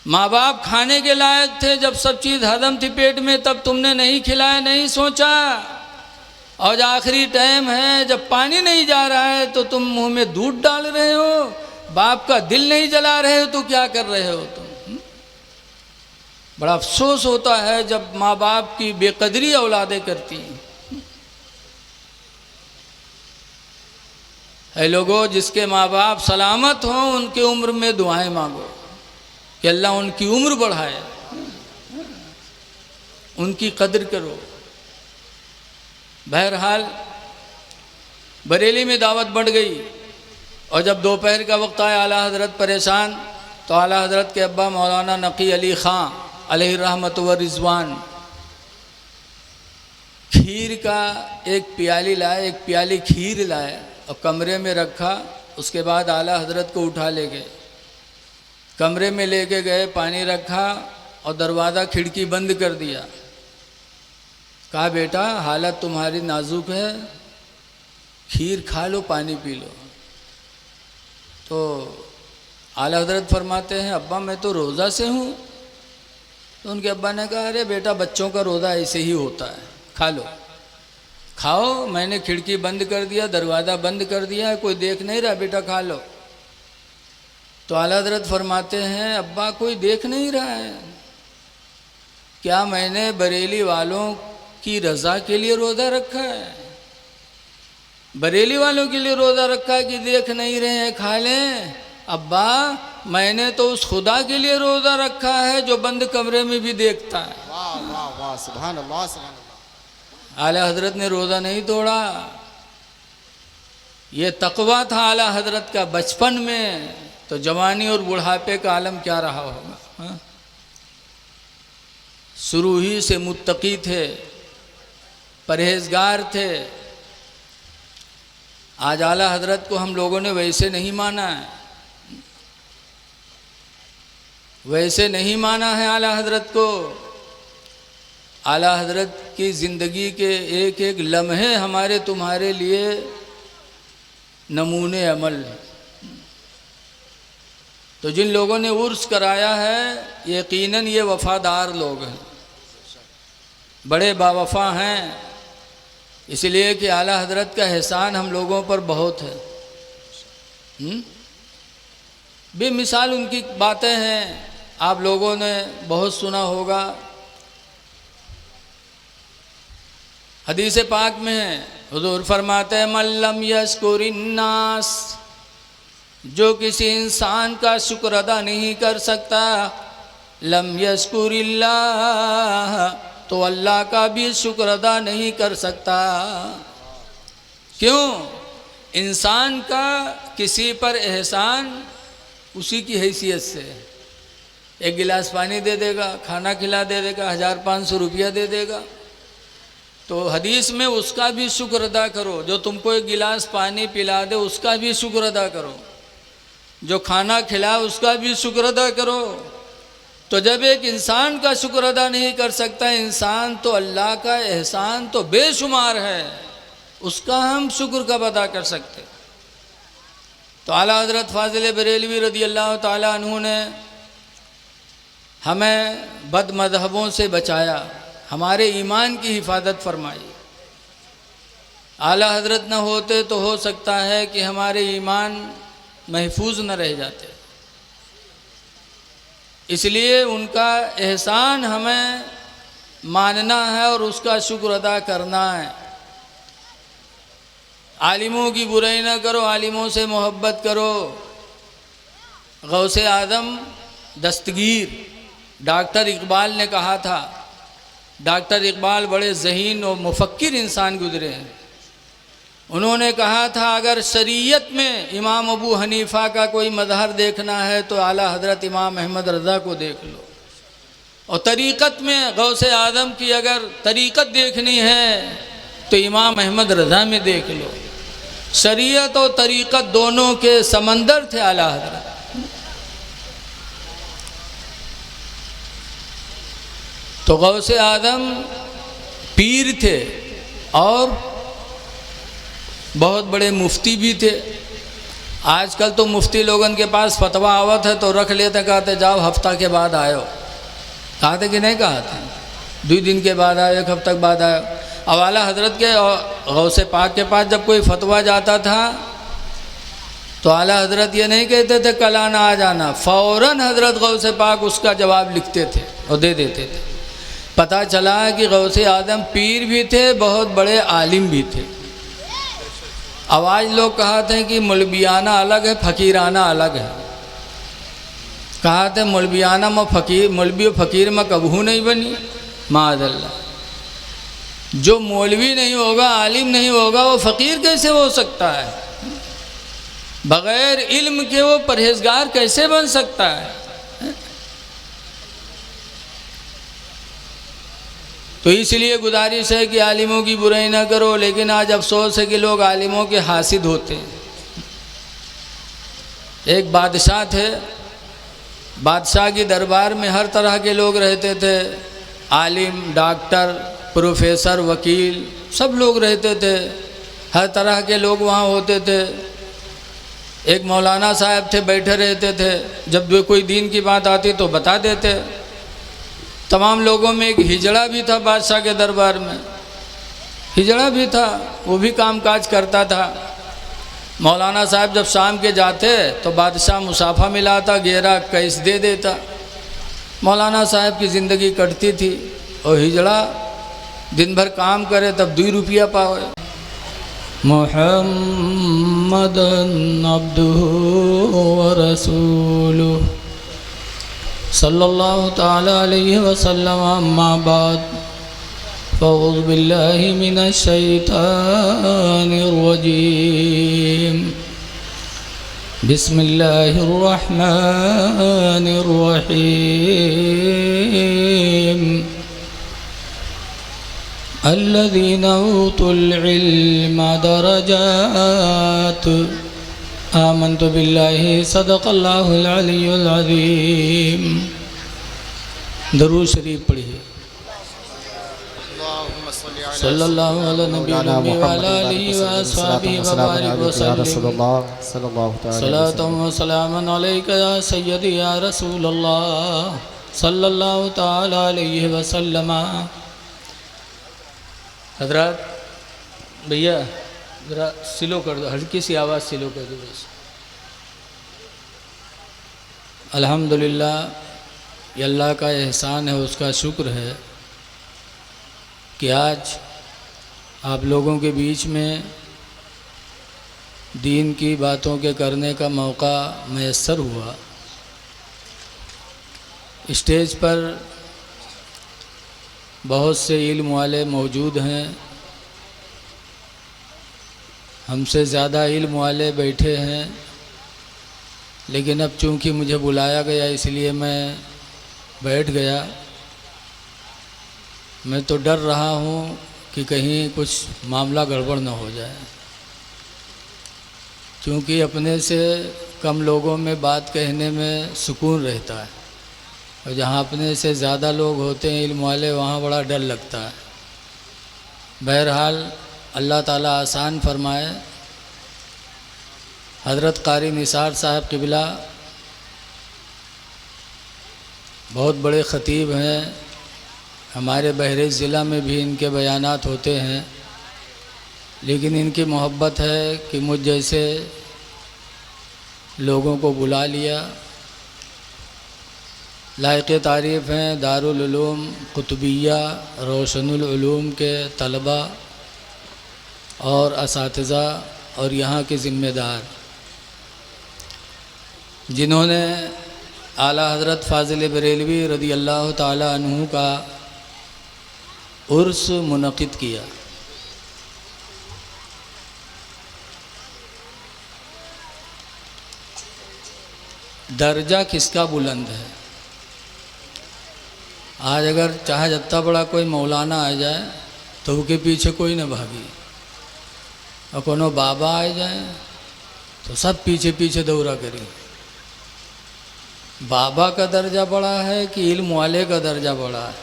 माँ बाप खाने के लायक थे, जब सब चीज़ हजम थी पेट में, तब तुमने नहीं खिलाया, नहीं सोचा। और आखिरी टाइम है जब पानी नहीं जा रहा है तो तुम मुंह में दूध डाल रहे हो। बाप का दिल नहीं जला रहे हो तो क्या कर रहे हो तुम? बड़ा अफसोस होता है जब माँ बाप की बेकदरी औलादें करती हैं। है लोगों, जिसके माँ बाप सलामत हों उनके उम्र में दुआएं मांगो कि अल्लाह उनकी उम्र बढ़ाए, उनकी कदर करो। बहरहाल बरेली में दावत बढ़ गई और जब दोपहर का वक्त आया, आला हज़रत परेशान, तो आला हज़रत के अब्बा मौलाना नकी अली ख़ां अलैहि रहमत व रिज़वान खीर का एक प्याली लाए, एक प्याली खीर लाए और कमरे में रखा। उसके बाद आला हज़रत को उठा ले गए, कमरे में लेके गए, पानी रखा और दरवाज़ा खिड़की बंद कर दिया। कहा बेटा हालत तुम्हारी नाजुक है, खीर खा लो, पानी पी लो। तो आला हज़रत फरमाते हैं अब्बा मैं तो रोज़ा से हूँ। तो उनके अब्बा ने कहा अरे बेटा बच्चों का रोज़ा ऐसे ही होता है, खा लो, खाओ, मैंने खिड़की बंद कर दिया, दरवाज़ा बंद कर दिया, कोई देख नहीं रहा, बेटा खा लो। तो आला हज़रत फरमाते हैं अब्बा कोई देख नहीं रहा है क्या? मैंने बरेली वालों की रज़ा के लिए रोज़ा रखा है, बरेली वालों के लिए रोज़ा रखा है कि देख नहीं रहे हैं, खा लें। अब्बा मैंने तो उस खुदा के लिए रोज़ा रखा है जो बंद कमरे में भी देखता है। वाह वाह वाह, सुभान अल्लाह सुभान अल्लाह। आला हज़रत ने रोज़ा नहीं तोड़ा। ये तकवा था आला हज़रत का बचपन में, तो जवानी और बुढ़ापे का आलम क्या रहा होगा। हाँ? शुरू ही से मुत्तकी थे, परहेजगार थे। आज आला हज़रत को हम लोगों ने वैसे नहीं माना है, वैसे नहीं माना है आला हज़रत को। आला हज़रत की ज़िंदगी के एक एक लम्हे हमारे तुम्हारे लिए नमूने अमल। तो जिन लोगों ने उर्स कराया है यकीनन ये वफ़ादार लोग हैं, बड़े बावफ़ा हैं, इसलिए कि आला हज़रत का एहसान हम लोगों पर बहुत है। बेमिसाल उनकी बातें हैं, आप लोगों ने बहुत सुना होगा। हदीस पाक में है, हुज़ूर फरमाते हैं मल्लम यश्कुरिन्नास, जो किसी इंसान का शुक्र अदा नहीं कर सकता, लम यश्कुरिल्लाह, तो अल्लाह का भी शुक्र अदा नहीं कर सकता। क्यों? इंसान का किसी पर एहसान उसी की हैसियत से, एक गिलास पानी दे देगा, खाना खिला दे देगा, 1500 रुपया दे देगा, तो हदीस में उसका भी शुक्र अदा करो। जो तुमको एक गिलास पानी पिला दे उसका भी शुक्र अदा करो, जो खाना खिला उसका भी शुक्र अदा करो। तो जब एक इंसान का शुक्र अदा नहीं कर सकता इंसान, तो अल्लाह का एहसान तो बेशुमार है, उसका हम शुक्र कब अदा कर सकते। तो आला हज़रत फ़ाज़िल बरेलवी रज़ी अल्लाह ताला अन्हु ने हमें बद मज़हबों से बचाया, हमारे ईमान की हिफाजत फरमाई। आला हज़रत न होते तो हो सकता है कि हमारे ईमान महफूज न रह जाते, इसलिए उनका एहसान हमें मानना है और उसका शुक्र अदा करना है। आलिमों की बुराई न करो, आलिमों से मोहब्बत करो। गौसे आज़म दस्तगीर डॉक्टर इकबाल ने कहा था, डॉक्टर इकबाल बड़े ज़हीन और मुफक्किर इंसान गुजरे हैं। उन्होंने कहा था अगर शरीयत में इमाम अबू हनीफ़ा का कोई मज़हर देखना है तो आला हज़रत इमाम अहमद रज़ा को देख लो, और तरीक़त में गौसे आज़म की अगर तरीक़त देखनी है तो इमाम अहमद रज़ा में देख लो। शरीयत और तरीक़त दोनों के समंदर थे आला हज़रत। तो गौसे आदम पीर थे और बहुत बड़े मुफ्ती भी थे। आजकल तो मुफ्ती लोगन के पास फतवा आवत है तो रख लेते, कहते जाओ हफ्ता के बाद आयो। कहते कि नहीं कहते, 2 दिन के बाद आयो, 1 हफ्ता के बाद आयो। अब आला हजरत के गौसे पाक के पास जब कोई फतवा जाता था तो आला हजरत ये नहीं कहते थे कल आना आ जाना, फ़ौरन हजरत गौसे पाक उसका जवाब लिखते थे और दे देते थे। पता चला कि गौसे आदम पीर भी थे, बहुत बड़े आलिम भी थे। अब आज लोग कहते हैं कि मौलवियाना अलग है, फ़कीराना अलग है। कहते मौलवियाना में फ़कीर, मौलवी और फ़कीर में कबहू नहीं बनी। माअज़ल्लाह, जो मौलवी नहीं होगा, आलिम नहीं होगा, वो फ़कीर कैसे हो सकता है? बग़ैर इल्म के वो परहेज़गार कैसे बन सकता है? तो इसलिए गुजारिश है कि आलिमों की बुराई ना करो, लेकिन आज अफसोस है कि लोग आलिमों के हासिद होते हैं। एक बादशाह थे, बादशाह की दरबार में हर तरह के लोग रहते थे, आलिम, डॉक्टर, प्रोफेसर, वकील, सब लोग रहते थे, हर तरह के लोग वहाँ होते थे। एक मौलाना साहब थे, बैठे रहते थे, जब कोई दीन की बात आती तो बता देते। तमाम लोगों में एक हिजड़ा भी था बादशाह के दरबार में, हिजड़ा भी था, वो भी कामकाज करता था। मौलाना साहब जब शाम के जाते तो बादशाह मुसाफा मिलाता, गेरा कैस दे देता। मौलाना साहब की ज़िंदगी कटती थी और हिजड़ा दिन भर काम करे तब 2 रुपया पावे। मुहम्मदन अब्दुहु व रसूलुहु सल्लल्लाहु ताला अलैहि वसल्लम, अम्मा बाद, फ़अऊज़ु बिल्लाहि मिनश शैतानिर रजीम, बिस्मिल्लाहिर रहमानिर रहीम। अल्लज़ीना ऊतुल इल्म दरजात, आमन्तु बिल्लाहि सदक़ल्लाहुल अलियुल अज़ीम। दरूद शरीफ पढ़िए। सल्लल्लाहु अलैहि नबीना मुहम्मद व आलिहि व अस्हाबिहि व बारिक व सल्लम। सलातुन व सलामुन अलैका या सय्यदी या रसूलल्लाह सल्लल्लाहु तआला अलैहि व सल्लम। हज़रात, भैया ज़रा स्लो कर दो, हल्की सी आवाज़ स्लो कर दो बस। अल्हम्दुलिल्लाह, ये अल्लाह का एहसान है, उसका शुक्र है कि आज आप लोगों के बीच में दीन की बातों के करने का मौका मैसर हुआ। स्टेज पर बहुत से इल्म वाले मौजूद हैं, हमसे ज़्यादा इल्म वाले बैठे हैं, लेकिन अब चूँकि मुझे बुलाया गया इसलिए मैं बैठ गया। मैं तो डर रहा हूँ कि कहीं कुछ मामला गड़बड़ न हो जाए, क्योंकि अपने से कम लोगों में बात कहने में सुकून रहता है, और जहाँ अपने से ज़्यादा लोग होते हैं इल्म वाले, वहाँ बड़ा डर लगता है। बहरहाल अल्लाह ताला आसान फरमाए। हज़रत क़ारी निसार साहब क़िबला बहुत बड़े ख़तीब हैं, हमारे बहरीच ज़िला में भी इनके बयानात होते हैं, लेकिन इनकी मोहब्बत है कि मुझ जैसे लोगों को बुला लिया। लायक़ तारीफ़ हैं दारुल उलूम कुतुबिया रोशनुल उलूम के तलबा और असातिज़ा और यहाँ के ज़िम्मेदार, जिन्होंने आला हज़रत फ़ाज़िल बरेलवी रज़ी अल्लाह ताला अन्हु का उर्स मुनक़िद किया। दर्जा किसका बुलंद है? आज अगर चाहे जितना बड़ा कोई मौलाना आ जाए तो उसके पीछे कोई न भागी, और कोनो बाबा आ जाए तो सब पीछे पीछे दौरा करी। बाबा का दर्जा बड़ा है कि इल्म वाले का दर्जा बड़ा है?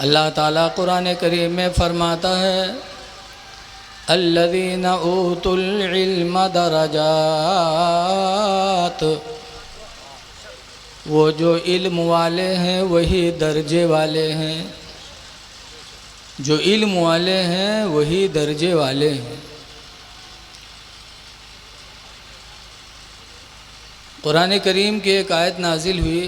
अल्लाह ताला कुरान करीम में फरमाता है अल्लज़ीना ऊतुल इल्म दरजात, वो जो इल्म वाले हैं वही दर्जे वाले हैं, जो इल्म वाले हैं वही दर्जे वाले हैं। कुरान करीम की एक आयत नाजिल हुई,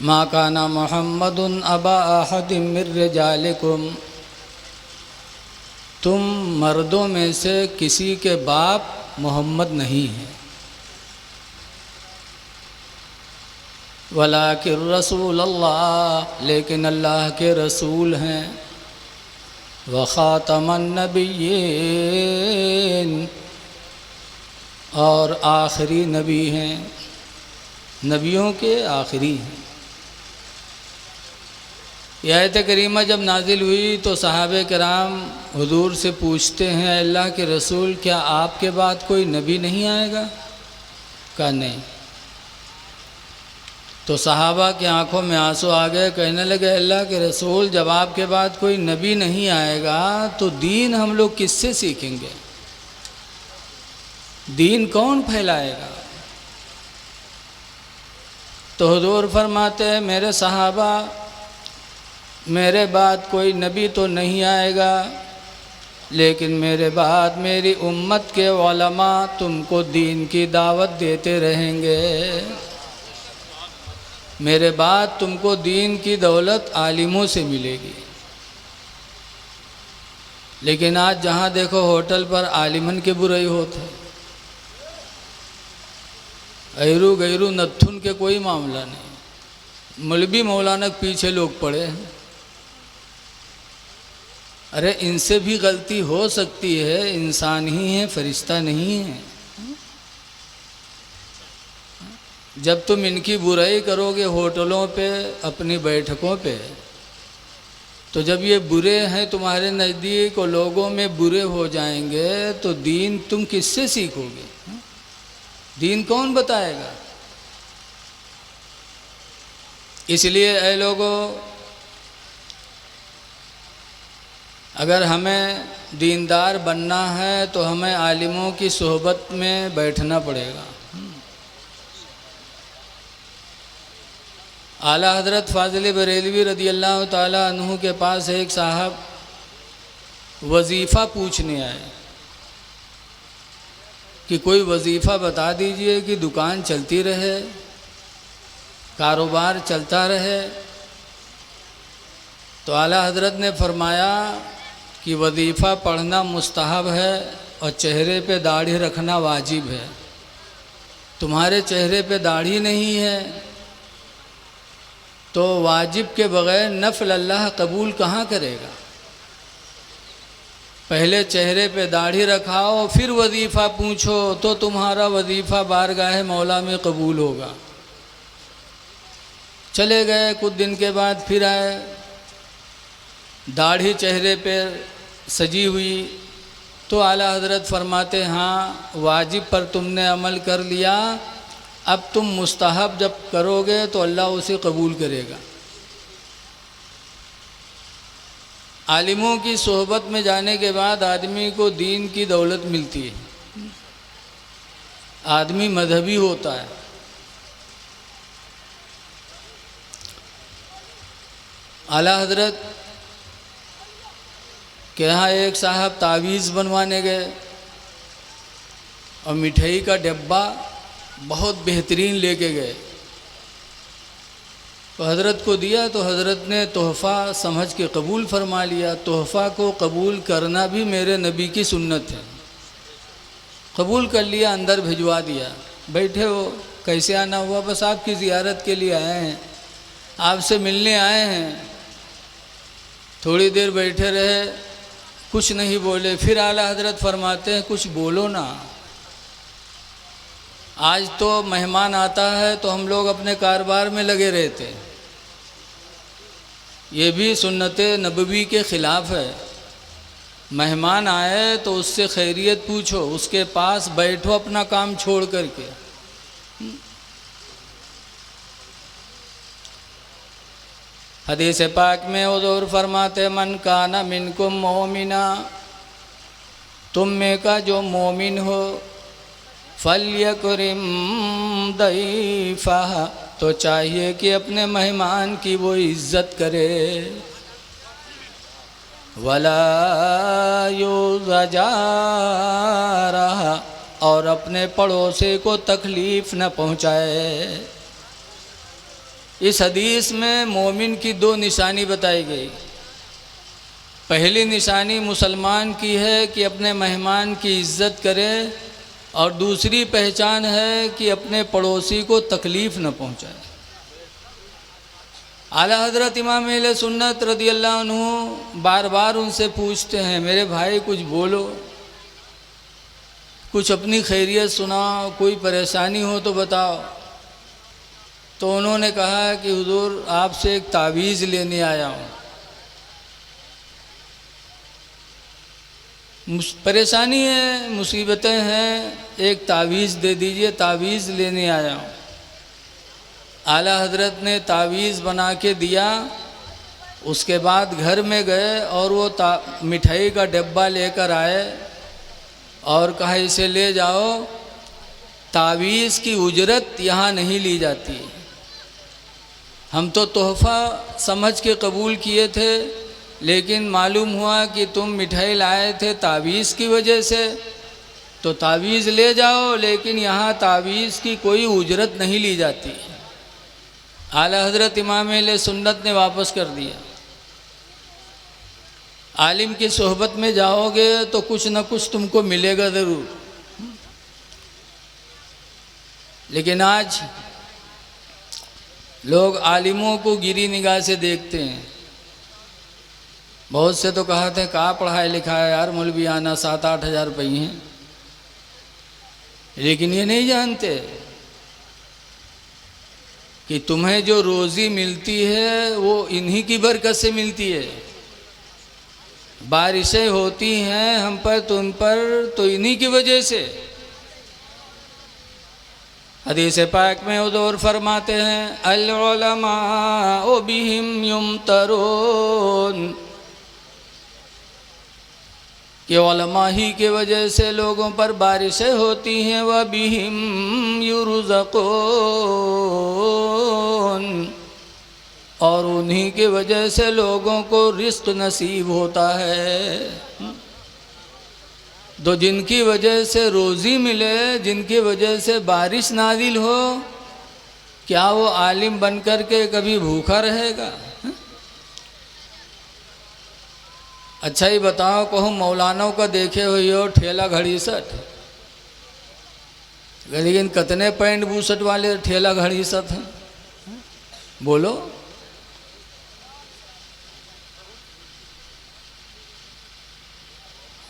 मा काना मुहम्मदुन अबा अहदिम मिर रिजालिकुम, तुम मर्दों में से किसी के बाप मोहम्मद नहीं हैं, वलाकिर रसूल अल्लाह, लेकिन अल्लाह के रसूल हैं, व ख़ातमन नबिय्यीन, और आखिरी नबी हैं, नबियों के आखिरी हैं। यह आयत करीमा जब नाजिल हुई तो सहाबे कराम हुजूर से पूछते हैं अल्लाह के रसूल क्या आपके बाद कोई नबी नहीं आएगा? कहा नहीं। तो सहाबा की आंखों में आंसू आ गए, कहने लगे अल्लाह के रसूल जब आपके बाद कोई नबी नहीं आएगा तो दीन हम लोग किससे सीखेंगे? दीन कौन फैलाएगा? तो हुजूर फरमाते हैं मेरे सहाबा, मेरे बाद कोई नबी तो नहीं आएगा, लेकिन मेरे बाद मेरी उम्मत के उलमा तुमको दीन की दावत देते रहेंगे। मेरे बाद तुमको दीन की दौलत आलिमों से मिलेगी। लेकिन आज जहाँ देखो होटल पर आलिमन के बुराई होते, ऐरू गैरू नथुन के कोई मामला नहीं, मौलवी मौलाना के पीछे लोग पड़े हैं। अरे इनसे भी गलती हो सकती है, इंसान ही है, फरिश्ता नहीं है। जब तुम इनकी बुराई करोगे होटलों पे, अपनी बैठकों पे, तो जब ये बुरे हैं तुम्हारे नज़दीक और लोगों में बुरे हो जाएंगे तो दीन तुम किससे सीखोगे? दीन कौन बताएगा? इसलिए ऐ लोगों, अगर हमें दीनदार बनना है तो हमें आलिमों की सोहबत में बैठना पड़ेगा। आला हज़रत फ़ाज़िल बरेलवी रदी अल्लाह ताला अन्हु के पास एक साहब वजीफ़ा पूछने आए कि कोई वजीफ़ा बता दीजिए कि दुकान चलती रहे, कारोबार चलता रहे। तो आला हज़रत ने फरमाया कि वजीफ़ा पढ़ना मुस्तहब है और चेहरे पे दाढ़ी रखना वाजिब है। तुम्हारे चेहरे पे दाढ़ी नहीं है तो वाजिब के बग़ैर नफ़ल अल्लाह कबूल कहाँ करेगा? पहले चेहरे पे दाढ़ी रखाओ फिर वजीफ़ा पूछो तो तुम्हारा वजीफ़ा बारगाह मौला में कबूल होगा। चले गए, कुछ दिन के बाद फिर आए, दाढ़ी चेहरे पे सजी हुई। तो आला हज़रत फरमाते हाँ वाजिब पर तुमने अमल कर लिया, अब तुम मुस्तहब जब करोगे तो अल्लाह उसे कबूल करेगा। आलिमों की सोहबत में जाने के बाद आदमी को दीन की दौलत मिलती है, आदमी मजहबी होता है। आला हज़रत के यहाँ एक साहब तावीज़ बनवाने गए और मिठाई का डब्बा बहुत बेहतरीन लेके गए। तो हज़रत को दिया तो हज़रत ने तोहफ़ा समझ के कबूल फरमा लिया। तोहफ़ा को कबूल करना भी मेरे नबी की सुन्नत है। कबूल कर लिया, अंदर भिजवा दिया। बैठे हो, कैसे आना हुआ? बस आपकी ज़ियारत के लिए आए हैं, आपसे मिलने आए हैं। थोड़ी देर बैठे रहे, कुछ नहीं बोले। फिर आला हज़रत फरमाते हैं कुछ बोलो ना। आज तो मेहमान आता है तो हम लोग अपने कारोबार में लगे रहते, ये भी सुन्नत नबवी के ख़िलाफ़ है। मेहमान आए तो उससे खैरियत पूछो, उसके पास बैठो अपना काम छोड़ करके। हदीस पाक में हुज़ूर फरमाते मन काना मिनकुम मोमिना, तुम में का जो मोमिन हो, फल्यकुरिम दैफा, तो चाहिए कि अपने मेहमान की वो इज़्ज़त करे। वला युज़जा, और अपने पड़ोसी को तकलीफ़ न पहुँचाए। इस हदीस में मोमिन की दो निशानी बताई गई। पहली निशानी मुसलमान की है कि अपने मेहमान की इज़्ज़त करे, और दूसरी पहचान है कि अपने पड़ोसी को तकलीफ़ न पहुँचाए। आला हज़रत इमाम अहले सुन्नत रज़ियल्लाहु अन्हु बार बार उनसे पूछते हैं, मेरे भाई कुछ बोलो, कुछ अपनी खैरियत सुनाओ, कोई परेशानी हो तो बताओ। तो उन्होंने कहा कि हुज़ूर आपसे एक तावीज़ लेने आया हूँ, परेशानी है, मुसीबतें हैं, एक तावीज़ दे दीजिए, तावीज़ लेने आया हूँ। आला हज़रत ने तावीज़ बना के दिया। उसके बाद घर में गए और वो मिठाई का डब्बा लेकर आए और कहा इसे ले जाओ, तावीज़ की उजरत यहाँ नहीं ली जाती। हम तो तोहफ़ा समझ के कबूल किए थे, लेकिन मालूम हुआ कि तुम मिठाई लाए थे तावीज़ की वजह से, तो तावीज़ ले जाओ, लेकिन यहाँ तावीज़ की कोई उजरत नहीं ली जाती। आला हज़रत इमाम अहले सुन्नत ने वापस कर दिया। आलिम की सोहबत में जाओगे तो कुछ न कुछ तुमको मिलेगा ज़रूर। लेकिन आज लोग आलिमों को गिरी निगाह से देखते हैं। बहुत से तो कहते हैं कहाँ पढ़ाया लिखा है यार, मौलवी आना 7-8 हज़ार रुपये हैं, लेकिन ये नहीं जानते कि तुम्हें जो रोज़ी मिलती है वो इन्हीं की बरकत से मिलती है। बारिशें होती हैं हम पर तुम पर तो इन्हीं की वजह से। हदीस पाक में हुज़ूर फरमाते हैं अल उलमा बिहिम युमतरून, कि उलमा ही के वजह से लोगों पर बारिशें होती हैं। व बिहिम युरज़क़ून, और उन्हीं के वजह से लोगों को रिज़्क़ नसीब होता है। तो जिनकी वजह से रोज़ी मिले, जिनकी वजह से बारिश नाजिल हो, क्या वो आलिम बन कर के कभी भूखा रहेगा? अच्छा ही बताओ, कहूँ मौलानों का देखे हुए हो ठेला घड़ी सट, लेकिन कितने पैंट बूसट वाले ठेला घड़ी सट हैं, बोलो।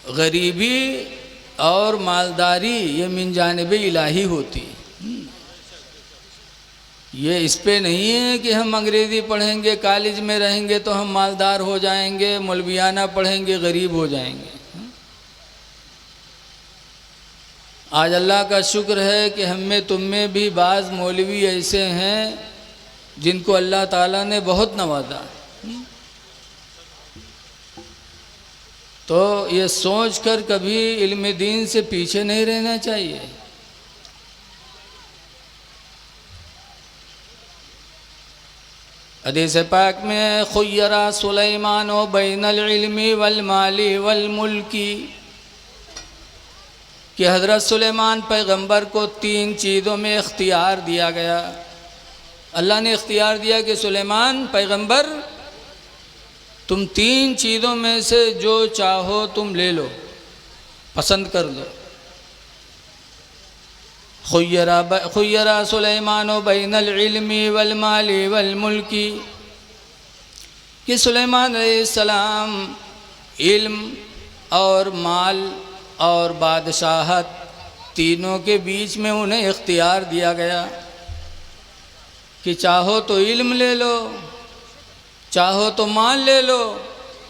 गरीबी और मालदारी ये मिन जानिबे इलाही होती है। ये इस पे नहीं है कि हम अंग्रेज़ी पढ़ेंगे, कॉलेज में रहेंगे तो हम मालदार हो जाएंगे, मौलवियाना पढ़ेंगे गरीब हो जाएंगे। आज अल्लाह का शुक्र है कि हम में तुम में भी बाज़ मौलवी ऐसे हैं जिनको अल्लाह ताला ने बहुत नवाजा। तो ये सोच कर कभी इल्म दीन से पीछे नहीं रहना चाहिए। हदीस पाक में खुय्यरा सुलैमान बैनल इल्मी वल माली वल मुल्की, कि हज़रत सुलेमान पैगंबर को 3 चीज़ों में इख्तियार दिया गया। अल्लाह ने इख्तियार दिया कि सुलेमान पैगंबर तुम 3 चीज़ों में से जो चाहो तुम ले लो, पसंद कर लो। खुय्यरा सुलेमान बैनल इल्मी वल माली वल मुल्की, कि सुलेमान अलैहिस्सलाम इल्म और माल और बादशाहत तीनों के बीच में उन्हें इख्तियार दिया गया कि चाहो तो इल्म ले लो, चाहो तो माल ले लो,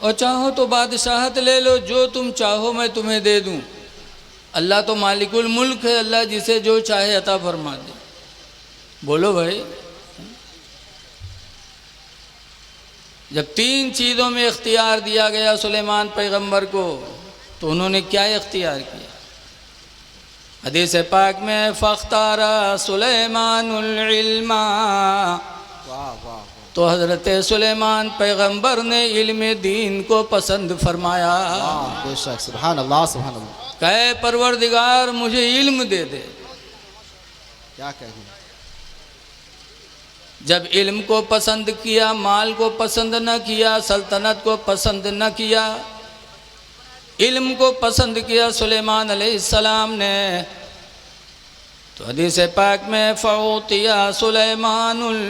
और चाहो तो बादशाहत ले लो। जो तुम चाहो मैं तुम्हें दे दूं। अल्लाह तो मालिकुल मुल्क है, अल्लाह जिसे जो चाहे अता फरमा दे। बोलो भाई। जब 3 चीज़ों में इख्तियार दिया गया सुलेमान पैगंबर को, तो उन्होंने क्या इख्तियार किया? हदीस पाक में फ़ख्तारा सुलेमानुल इल्मा, वाह वाह तो हज़रत सुलेमान पैगंबर ने इल्म दीन को पसंद फरमाया। वाह, बेशक, सुभान अल्लाह सुभान अल्लाह। कहे परवरदिगार मुझे इल्म दे दे। क्या कहें, जब इल्म को पसंद किया, माल को पसंद न किया, सल्तनत को पसंद न किया, इल्म को पसंद किया सुलेमान अलैहिस्सलाम ने, तो हदीस पाक में फ़ऊतिया सुलेमानुल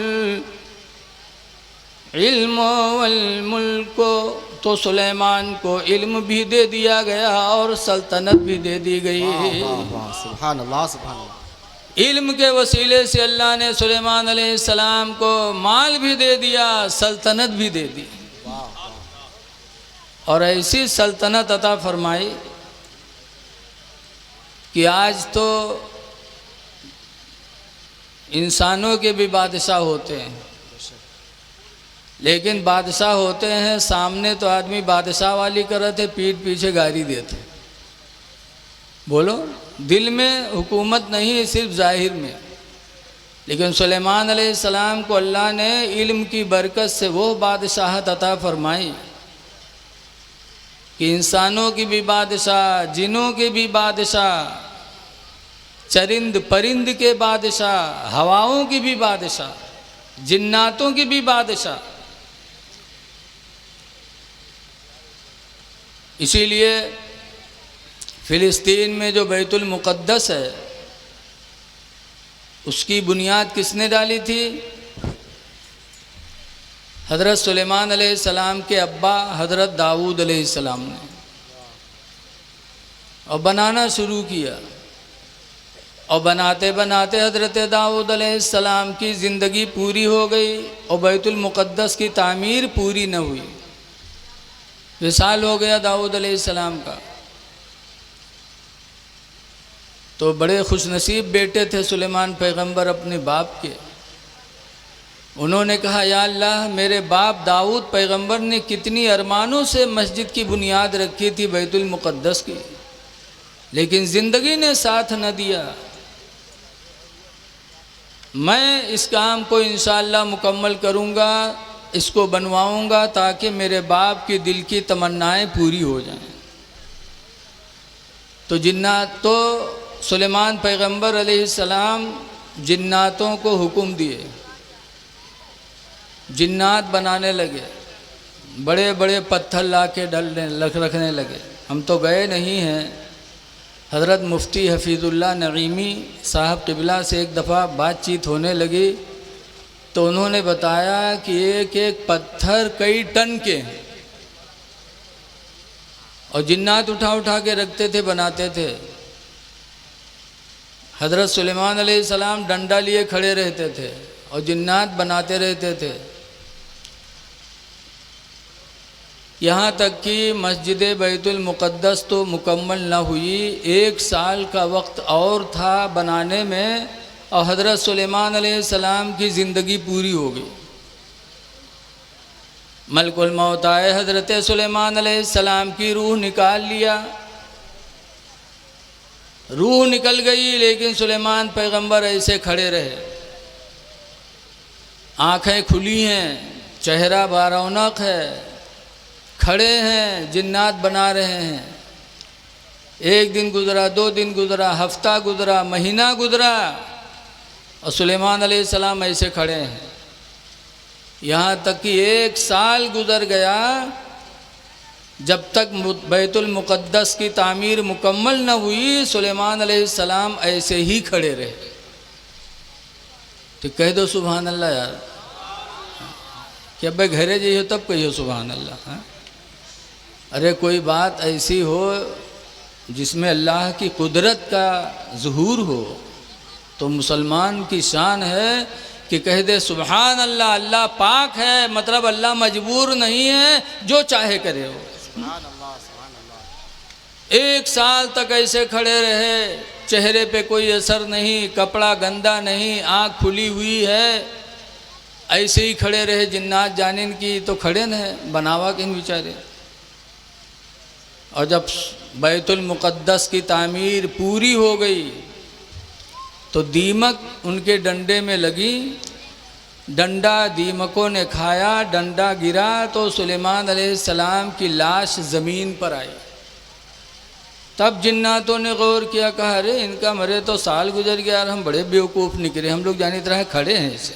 इल्म वल मुल्क, तो सुलेमान को इल्म भी दे दिया गया और सल्तनत भी दे दी गई। वाह वाह, सुभान अल्लाह सुभान अल्लाह। इल्म के वसीले से अल्लाह ने सुलेमान अलैहिस्सलाम को माल भी दे दिया, सल्तनत भी दे दी, वाह वाह, और ऐसी सल्तनत अता फरमाई कि आज तो इंसानों के भी बादशाह होते हैं, लेकिन बादशाह होते हैं सामने तो आदमी बादशाह वाली करते, पीठ पीछे गाली देते। बोलो, दिल में हुकूमत नहीं, सिर्फ ज़ाहिर में। लेकिन सुलेमान अलैहिस्सलाम को अल्लाह ने इल्म की बरकत से वो बादशाहत अता फरमाई कि इंसानों की भी बादशाह, जिनों के भी बादशाह, चरिंद परिंद के बादशाह, हवाओं की भी बादशाह, जिन्नातों की भी बादशाह। इसीलिए फ़िलिस्तीन में जो बैतुल मुक़द्दस है, उसकी बुनियाद किसने डाली थी? हज़रत सुलेमान अलैहिस्सलाम के अब्बा हज़रत दाऊद अलैहिस्सलाम ने, और बनाना शुरू किया। और बनाते बनाते हज़रत दाऊद अलैहिस्सलाम की ज़िंदगी पूरी हो गई और बैतुल मुक़द्दस की तामीर पूरी न हुई। विसाल हो गया दाऊद अलैहिस्सलाम का। तो बड़े खुशनसीब बेटे थे सुलेमान पैगंबर अपने बाप के। उन्होंने कहा, या अल्लाह, मेरे बाप दाऊद पैगंबर ने कितनी अरमानों से मस्जिद की बुनियाद रखी थी बैतुल मुक़द्दस की, लेकिन ज़िंदगी ने साथ न दिया। मैं इस काम को इंशाअल्लाह मुकम्मल करूँगा, इसको बनवाऊँगा ताकि मेरे बाप की दिल की तमन्नाएं पूरी हो जाएं। तो सुलेमान पैगंबर अलैहिस्सलाम जिन्नातों को हुक्म दिए, जिन्नात बनाने लगे, बड़े बड़े पत्थर ला के रखने लगे। हम तो गए नहीं हैं। हज़रत मुफ्ती हफीज़ुल्लाह नईमी साहब क़िबला से एक दफ़ा बातचीत होने लगी, तो उन्होंने बताया कि एक एक पत्थर कई टन के हैं, और जिन्नात उठा उठा के रखते थे, बनाते थे। हज़रत सुलेमान अलैहिस्सलाम डंडा लिए खड़े रहते थे और जिन्नात बनाते रहते थे। यहाँ तक कि मस्जिद बैतुल मुक़द्दस तो मुकम्मल न हुई, 1 साल का वक्त और था बनाने में, और हज़रत सुलेमान अलैहिस्सलाम की ज़िंदगी पूरी हो गई। मलकुल मौत आए, हज़रत सुलेमान अलैहिस्सलाम की रूह निकाल लिया। रूह निकल गई, लेकिन सुलेमान पैगंबर ऐसे खड़े रहे, आँखें खुली हैं, चेहरा बारौनक है, खड़े हैं, जिन्नात बना रहे हैं। 1 दिन गुज़रा, 2 दिन गुज़रा, हफ्ता गुज़रा, महीना गुज़रा, और सुलेमान अलैहिस्सलाम ऐसे खड़े हैं। यहाँ तक कि 1 साल गुज़र गया, जब तक बैतुल मुक़द्दस की तामीर मुकम्मल न हुई, सुलेमान अलैहिस्सलाम ऐसे ही खड़े रहे। तो कह दो सुभान अल्लाह यार, कि अब घरे जाइए तब कहियो सुभान अल्लाह। हाँ? अरे कोई बात ऐसी हो जिसमें अल्लाह की कुदरत का ज़ुहूर हो, तो मुसलमान की शान है कि कह दे सुभान अल्लाह, अल्लाह पाक है, मतलब अल्लाह मजबूर नहीं है, जो चाहे करे हो। 1 साल तक ऐसे खड़े रहे, चेहरे पे कोई असर नहीं, कपड़ा गंदा नहीं, आँख खुली हुई है, ऐसे ही खड़े रहे जिन्नात जानिन की तो खड़े न है बनावा किन बेचारे। और जब बैतुल मुक़द्दस की तामीर पूरी हो गई तो दीमक उनके डंडे में लगी, डंडा दीमकों ने खाया, डंडा गिरा तो सुलेमान अलैहिस्सलाम की लाश ज़मीन पर आई। तब जिन्नातों ने गौर किया, कहा अरे इनका मरे तो साल गुजर गया और हम बड़े बेवकूफ़ निकले, हम लोग जानी तरह खड़े हैं इसे।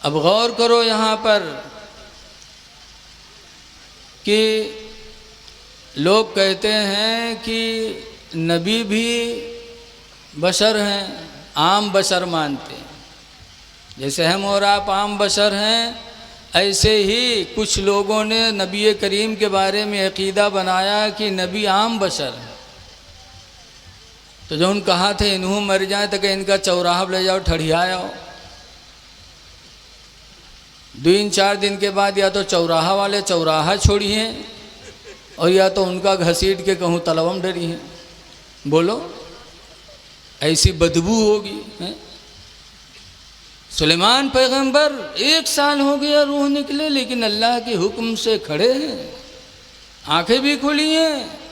अब गौर करो यहाँ पर कि लोग कहते हैं कि नबी भी बशर हैं, आम बशर मानते हैं। जैसे हम और आप आम बशर हैं, ऐसे ही कुछ लोगों ने नबी करीम के बारे में अकीदा बनाया कि नबी आम बशर है। तो जो उन कहा थे इन्हों मर जाए तो कि इनका चौराहा ले जाओ, ठड़ियाओ। 2-4 दिन के बाद या तो चौराहा वाले चौराहा छोड़िए और या तो उनका घसीट के कहूँ तलवम डरी है। बोलो ऐसी बदबू होगी है? सुलेमान पैगंबर 1 साल हो गया रूह निकले, लेकिन अल्लाह के हुक्म से खड़े हैं, आंखें भी खुली हैं।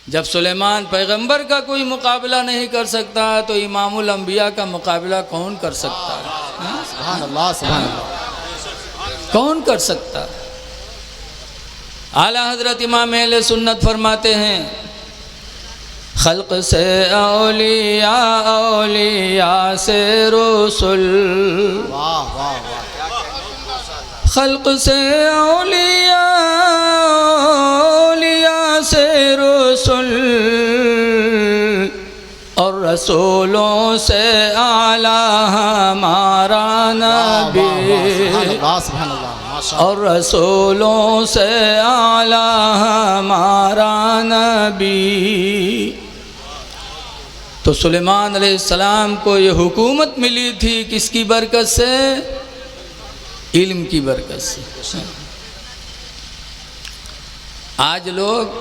जब सुलेमान पैगंबर का कोई मुकाबला नहीं कर सकता तो इमामुल अंबिया का मुकाबला कौन कर सकता है? सुभान अल्लाह, सुभान अल्लाह। कौन कर सकता? आला हजरत इमाम अहले सुन्नत फरमाते हैं, खल्क से औलिया, औलिया से रसूल, वाह वाह वाह। खल्क से औलिया, औलिया से रसूल और रसूलों से आला हमारा नबी, सुभान अल्लाह, माशाअल्लाह। और रसूलों से आला हमारा नबी। तो सुलेमान अलैहिस्सलाम को ये हुकूमत मिली थी किसकी बरकत से? इल्म की बरकत से। आज लोग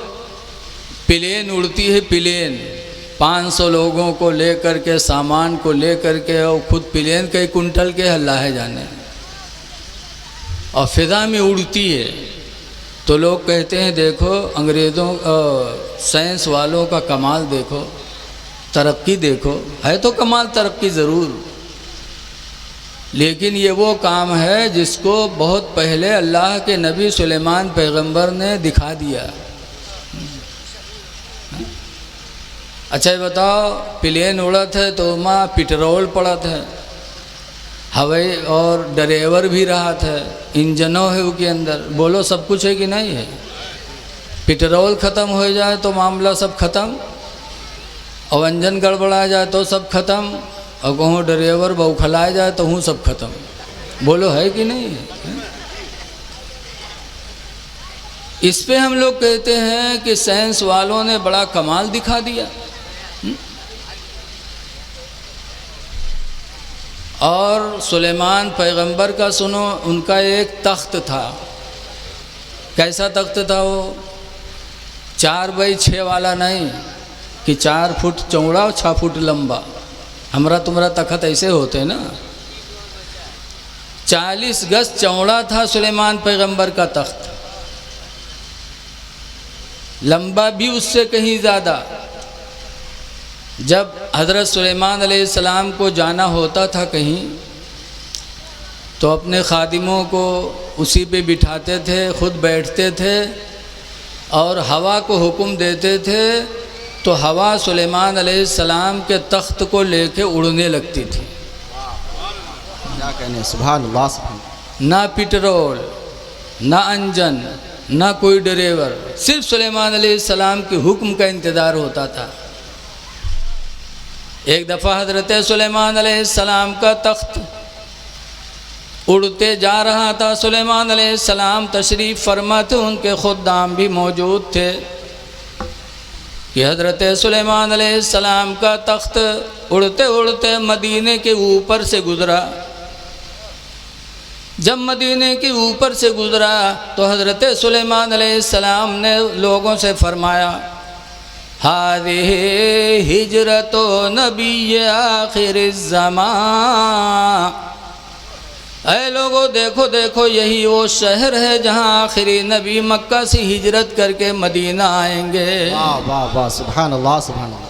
प्लेन उड़ती है, प्लेन 500 लोगों को लेकर के, सामान को लेकर के, और खुद प्लेन कई कुंटल के अल्लाह है जाने, और फिजा में उड़ती है। तो लोग कहते हैं देखो अंग्रेज़ों साइंस वालों का कमाल देखो, तरक्की देखो। है तो कमाल तरक्की ज़रूर, लेकिन ये वो काम है जिसको बहुत पहले अल्लाह के नबी सुलेमान पैगंबर ने दिखा दिया। अच्छा ये बताओ, प्लेन उड़त है तो वहाँ पेट्रोल पड़त है, हवाई और ड्राइवर भी रहा था, इंजनों है उसके अंदर। बोलो सब कुछ है कि नहीं है? पेट्रोल ख़त्म हो जाए तो मामला सब ख़त्म, और इंजन गड़बड़ा जाए तो सब ख़त्म, और कहूँ ड्राइवर बौखलाया जाए तो हूँ सब ख़त्म। बोलो है कि नहीं है? इस पे हम लोग कहते हैं कि साइंस वालों ने बड़ा कमाल दिखा दिया। और सुलेमान पैगंबर का सुनो, उनका एक तख्त था। कैसा तख्त था वो? 4x6 वाला नहीं कि 4 फुट चौड़ा और 6 फुट लंबा। हमारा तुम्हारा तख्त ऐसे होते ना। 40 गज चौड़ा था सुलेमान पैगंबर का तख्त, लंबा भी उससे कहीं ज़्यादा। जब हज़रत सुलेमान अलैहिस्सलाम को जाना होता था कहीं, तो अपने खादिमों को उसी पे बिठाते थे, खुद बैठते थे और हवा को हुक्म देते थे, तो हवा सुलेमान अलैहिस्सलाम के तख्त को लेके उड़ने लगती थी। क्या कहने, सुभान अल्लाह, सुभान। ना पेट्रोल, ना इंजन, ना कोई ड्राइवर, सिर्फ सुलेमान अलैहिस्सलाम के हुक्म का इंतज़ार होता था। एक दफ़ा हज़रत सुलेमान अलैहिस्सलाम का तख्त उड़ते जा रहा था। सुलेमान अलैहिस्सलाम तशरीफ़ फरमा थे, उनके खुद्दाम भी मौजूद थे कि हज़रत सुलेमान अलैहिस्सलाम का तख्त उड़ते उड़ते मदीने के ऊपर से गुज़रा। जब मदीने के ऊपर से गुज़रा तो हज़रत सुलेमान अलैहिस्सलाम ने लोगों से फरमाया हादिही हिजरतो नबी आखिर ज़मान। ऐ लोगों देखो देखो, यही वो शहर है जहाँ आखिरी नबी मक्का से हिजरत करके मदीना आएंगे। वाह वाह वाह, सुभान अल्लाह सुभान अल्लाह।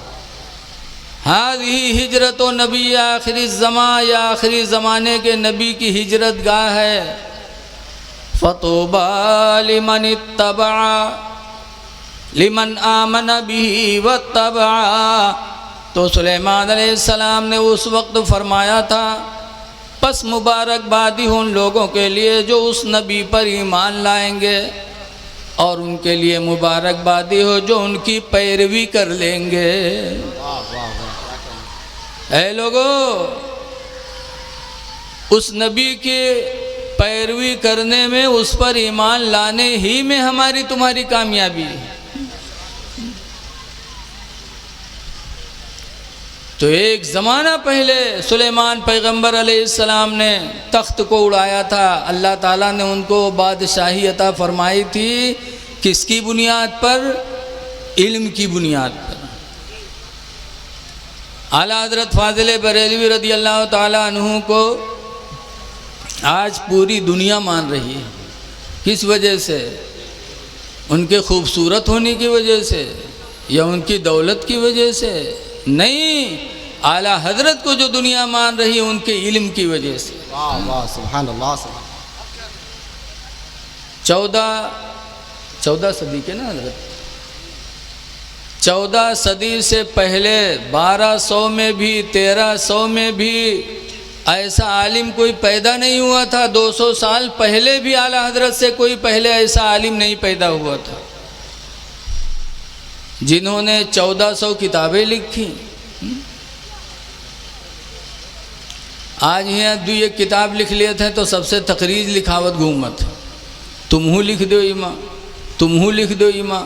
हादिही हिजरतो नबी आखिरी ज़मान, या आखिरी ज़माने के नबी की हिजरत गाह है। फतूबा लिमन इत्तबा लिमन आमन बिही वत्तबा। तो सुलेमान अलैहिस्सलाम ने उस वक्त फरमाया था, बस मुबारकबादी हो उन लोगों के लिए जो उस नबी पर ईमान लाएंगे, और उनके लिए मुबारकबादी हो जो उनकी पैरवी कर लेंगे। वाह वाह वाह। ऐ लोगों, उस नबी के पैरवी करने में, उस पर ईमान लाने ही में हमारी तुम्हारी कामयाबी है। तो एक ज़माना पहले सुलेमान पैगंबर अलैहिस्सलाम ने तख्त को उड़ाया था। अल्लाह ताला ने उनको बादशाही अता फरमाई थी, किसकी बुनियाद पर? इल्म की बुनियाद पर। आला हज़रत फ़ाज़िल बरेलवी रदी अल्लाह ताला अन्हु को आज पूरी दुनिया मान रही है। किस वजह से? उनके खूबसूरत होने की वजह से या उनकी दौलत की वजह से? नहीं, आला हजरत को जो दुनिया मान रही है उनके इल्म की वजह से। वाह वाह, सुभान अल्लाह सुभान। 14 सदी के ना हजरत, 14 सदी से पहले 1200 में भी 1300 में भी ऐसा आलिम कोई पैदा नहीं हुआ था। 200 साल पहले भी आला हजरत से कोई पहले ऐसा आलिम नहीं पैदा हुआ था जिन्होंने 1400 किताबें लिखी। आज यहाँ दो एक किताब लिख लिए थे तो सबसे तकरीज लिखावत घूमत, तुमहू लिख दो इमा, तुमहू लिख दो इमा,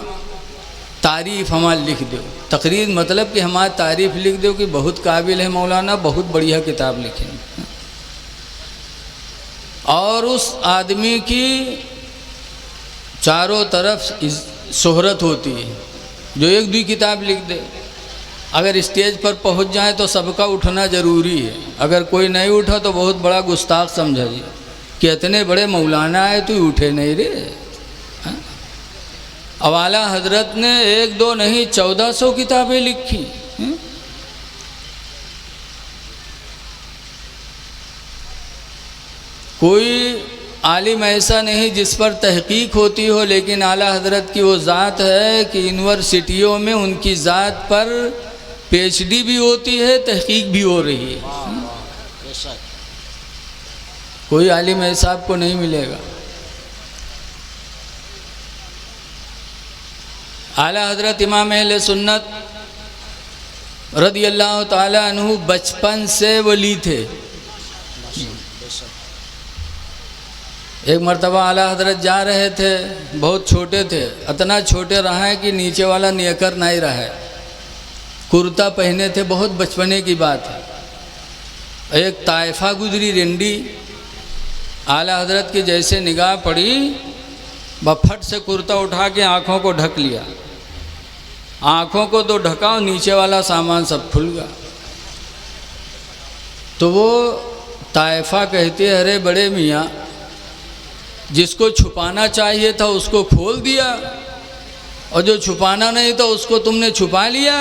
तारीफ़ हमारी लिख दो। तकरीर मतलब कि हमारी तारीफ़ लिख दो कि बहुत काबिल है मौलाना, बहुत बढ़िया किताब लिखे। और उस आदमी की चारों तरफ शोहरत होती है जो एक दो किताब लिख दे। अगर स्टेज पर पहुंच जाए तो सबका उठना ज़रूरी है। अगर कोई नहीं उठा तो बहुत बड़ा गुस्ताख समझा जी कि इतने बड़े मौलाना है तो उठे नहीं रे। अब आला हजरत ने एक दो नहीं 1400 किताबें लिखी। कोई आलिम ऐसा नहीं जिस पर तहकीक होती हो, लेकिन आला हजरत की वो ज़ात है कि यूनिवर्सिटियों में उनकी ज़ात पर पीएचडी भी होती है, तहकीक भी हो रही है। कोई आलिम ऐसा आपको नहीं मिलेगा। आला हजरत इमाम अहले सुन्नत रदी अल्लाह ताला अन्हु बचपन से वली थे। एक मर्तबा आला हजरत जा रहे थे, बहुत छोटे थे, इतना छोटे रहा है कि नीचे वाला नियकर नहीं रहा है, कुर्ता पहने थे, बहुत बचपने की बात है। एक ताइफा गुजरी रेंडी, आला हजरत की जैसे निगाह पड़ी, बफट से कुर्ता उठा के आँखों को ढक लिया। आँखों को तो ढका और नीचे वाला सामान सब खुल गया। तो वो ताइफा कहती है, अरे बड़े मियाँ, जिसको छुपाना चाहिए था उसको खोल दिया और जो छुपाना नहीं था उसको तुमने छुपा लिया।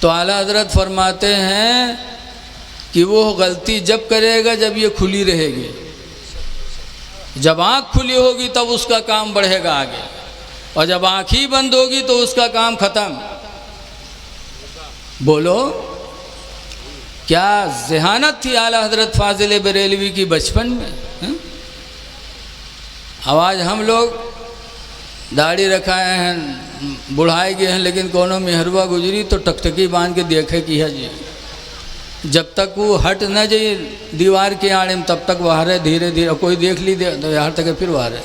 तो आला हजरत फरमाते हैं कि वो गलती जब करेगा जब ये खुली रहेगी, जब आँख खुली होगी तब उसका काम बढ़ेगा आगे, और जब आँख ही बंद होगी तो उसका काम खत्म। बोलो क्या ज़हानत थी आला हजरत फ़ाज़िल बरेलवी की बचपन में। अब आज हम लोग दाढ़ी रखाए हैं, बुढ़ाए गए हैं, लेकिन कोनो मेहरबा गुजरी तो टकटकी बांध के देखे कि है जी, जब तक वो हट न जाए दीवार के आड़े में तब तक बाहर है। धीरे धीरे कोई देख ली तो यहाँ तक फिर बाहर है।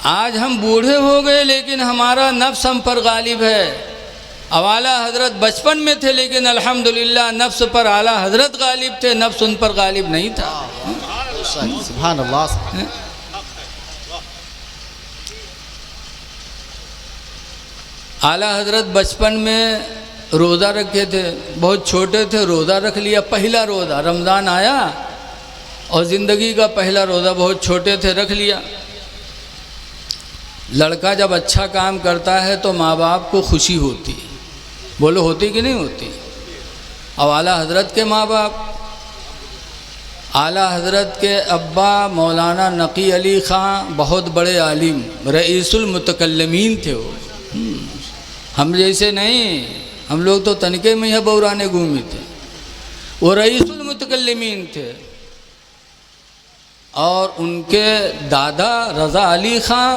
आज हम बूढ़े हो गए लेकिन हमारा नफ्स हम पर गालिब है। अब आला हजरत बचपन में थे लेकिन अल्हम्दुलिल्लाह नफ्स पर आला हजरत गालिब थे, नफ्स उन पर गालिब नहीं था। सुभान अल्लाह। आला हजरत बचपन में रोज़ा रखे थे, बहुत छोटे थे, रोज़ा रख लिया, पहला रोज़ा, रमज़ान आया और ज़िंदगी का पहला रोज़ा, बहुत छोटे थे, रख लिया। लड़का जब अच्छा काम करता है तो माँ बाप को खुशी होती है, बोलो होती कि नहीं होती। अब आला हजरत के माँ बाप, आला हजरत के अब्बा मौलाना नकी अली ख़ां बहुत बड़े आलिम, रईसुल मुतकल्लिमीन थे वो। हम जैसे नहीं, हम लोग तो तनके में ही बौराने घूमे थे, वो रईसुल मुतकल्लिमीन थे। और उनके दादा रज़ा अली ख़ां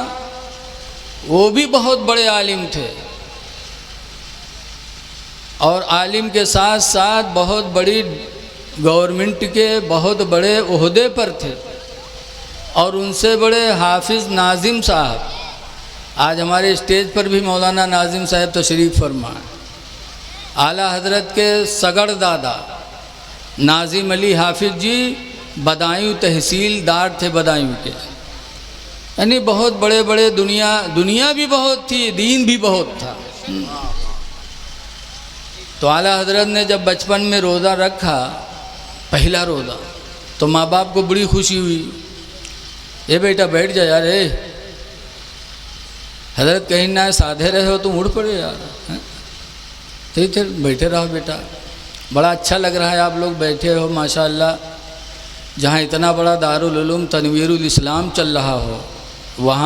वो भी बहुत बड़े आलिम थे, और आलिम के साथ साथ बहुत बड़ी गवर्नमेंट के बहुत बड़े ओहदे पर थे। और उनसे बड़े हाफिज़ नाजिम साहब, आज हमारे स्टेज पर भी मौलाना नाजिम साहब तशरीफ़ फरमा। आला हजरत के सगड़ दादा नाजिम अली हाफिज़ जी बदायूं तहसीलदार थे, बदायूं के, यानी बहुत बड़े बड़े, दुनिया भी बहुत थी, दीन भी बहुत था। तो आला हजरत ने जब बचपन में रोज़ा रखा, पहला रोज़ा, तो माँ बाप को बड़ी खुशी हुई। ए बेटा बैठ जा यार, हजरत कहीं ना साधे रहे हो तुम, उड़ पड़े यार, ठीक है बैठे रहो बेटा, बड़ा अच्छा लग रहा है आप लोग बैठे हो माशाअल्लाह। जहाँ इतना बड़ा दारुल उलूम तनवीरुल इस्लाम चल रहा हो, वहाँ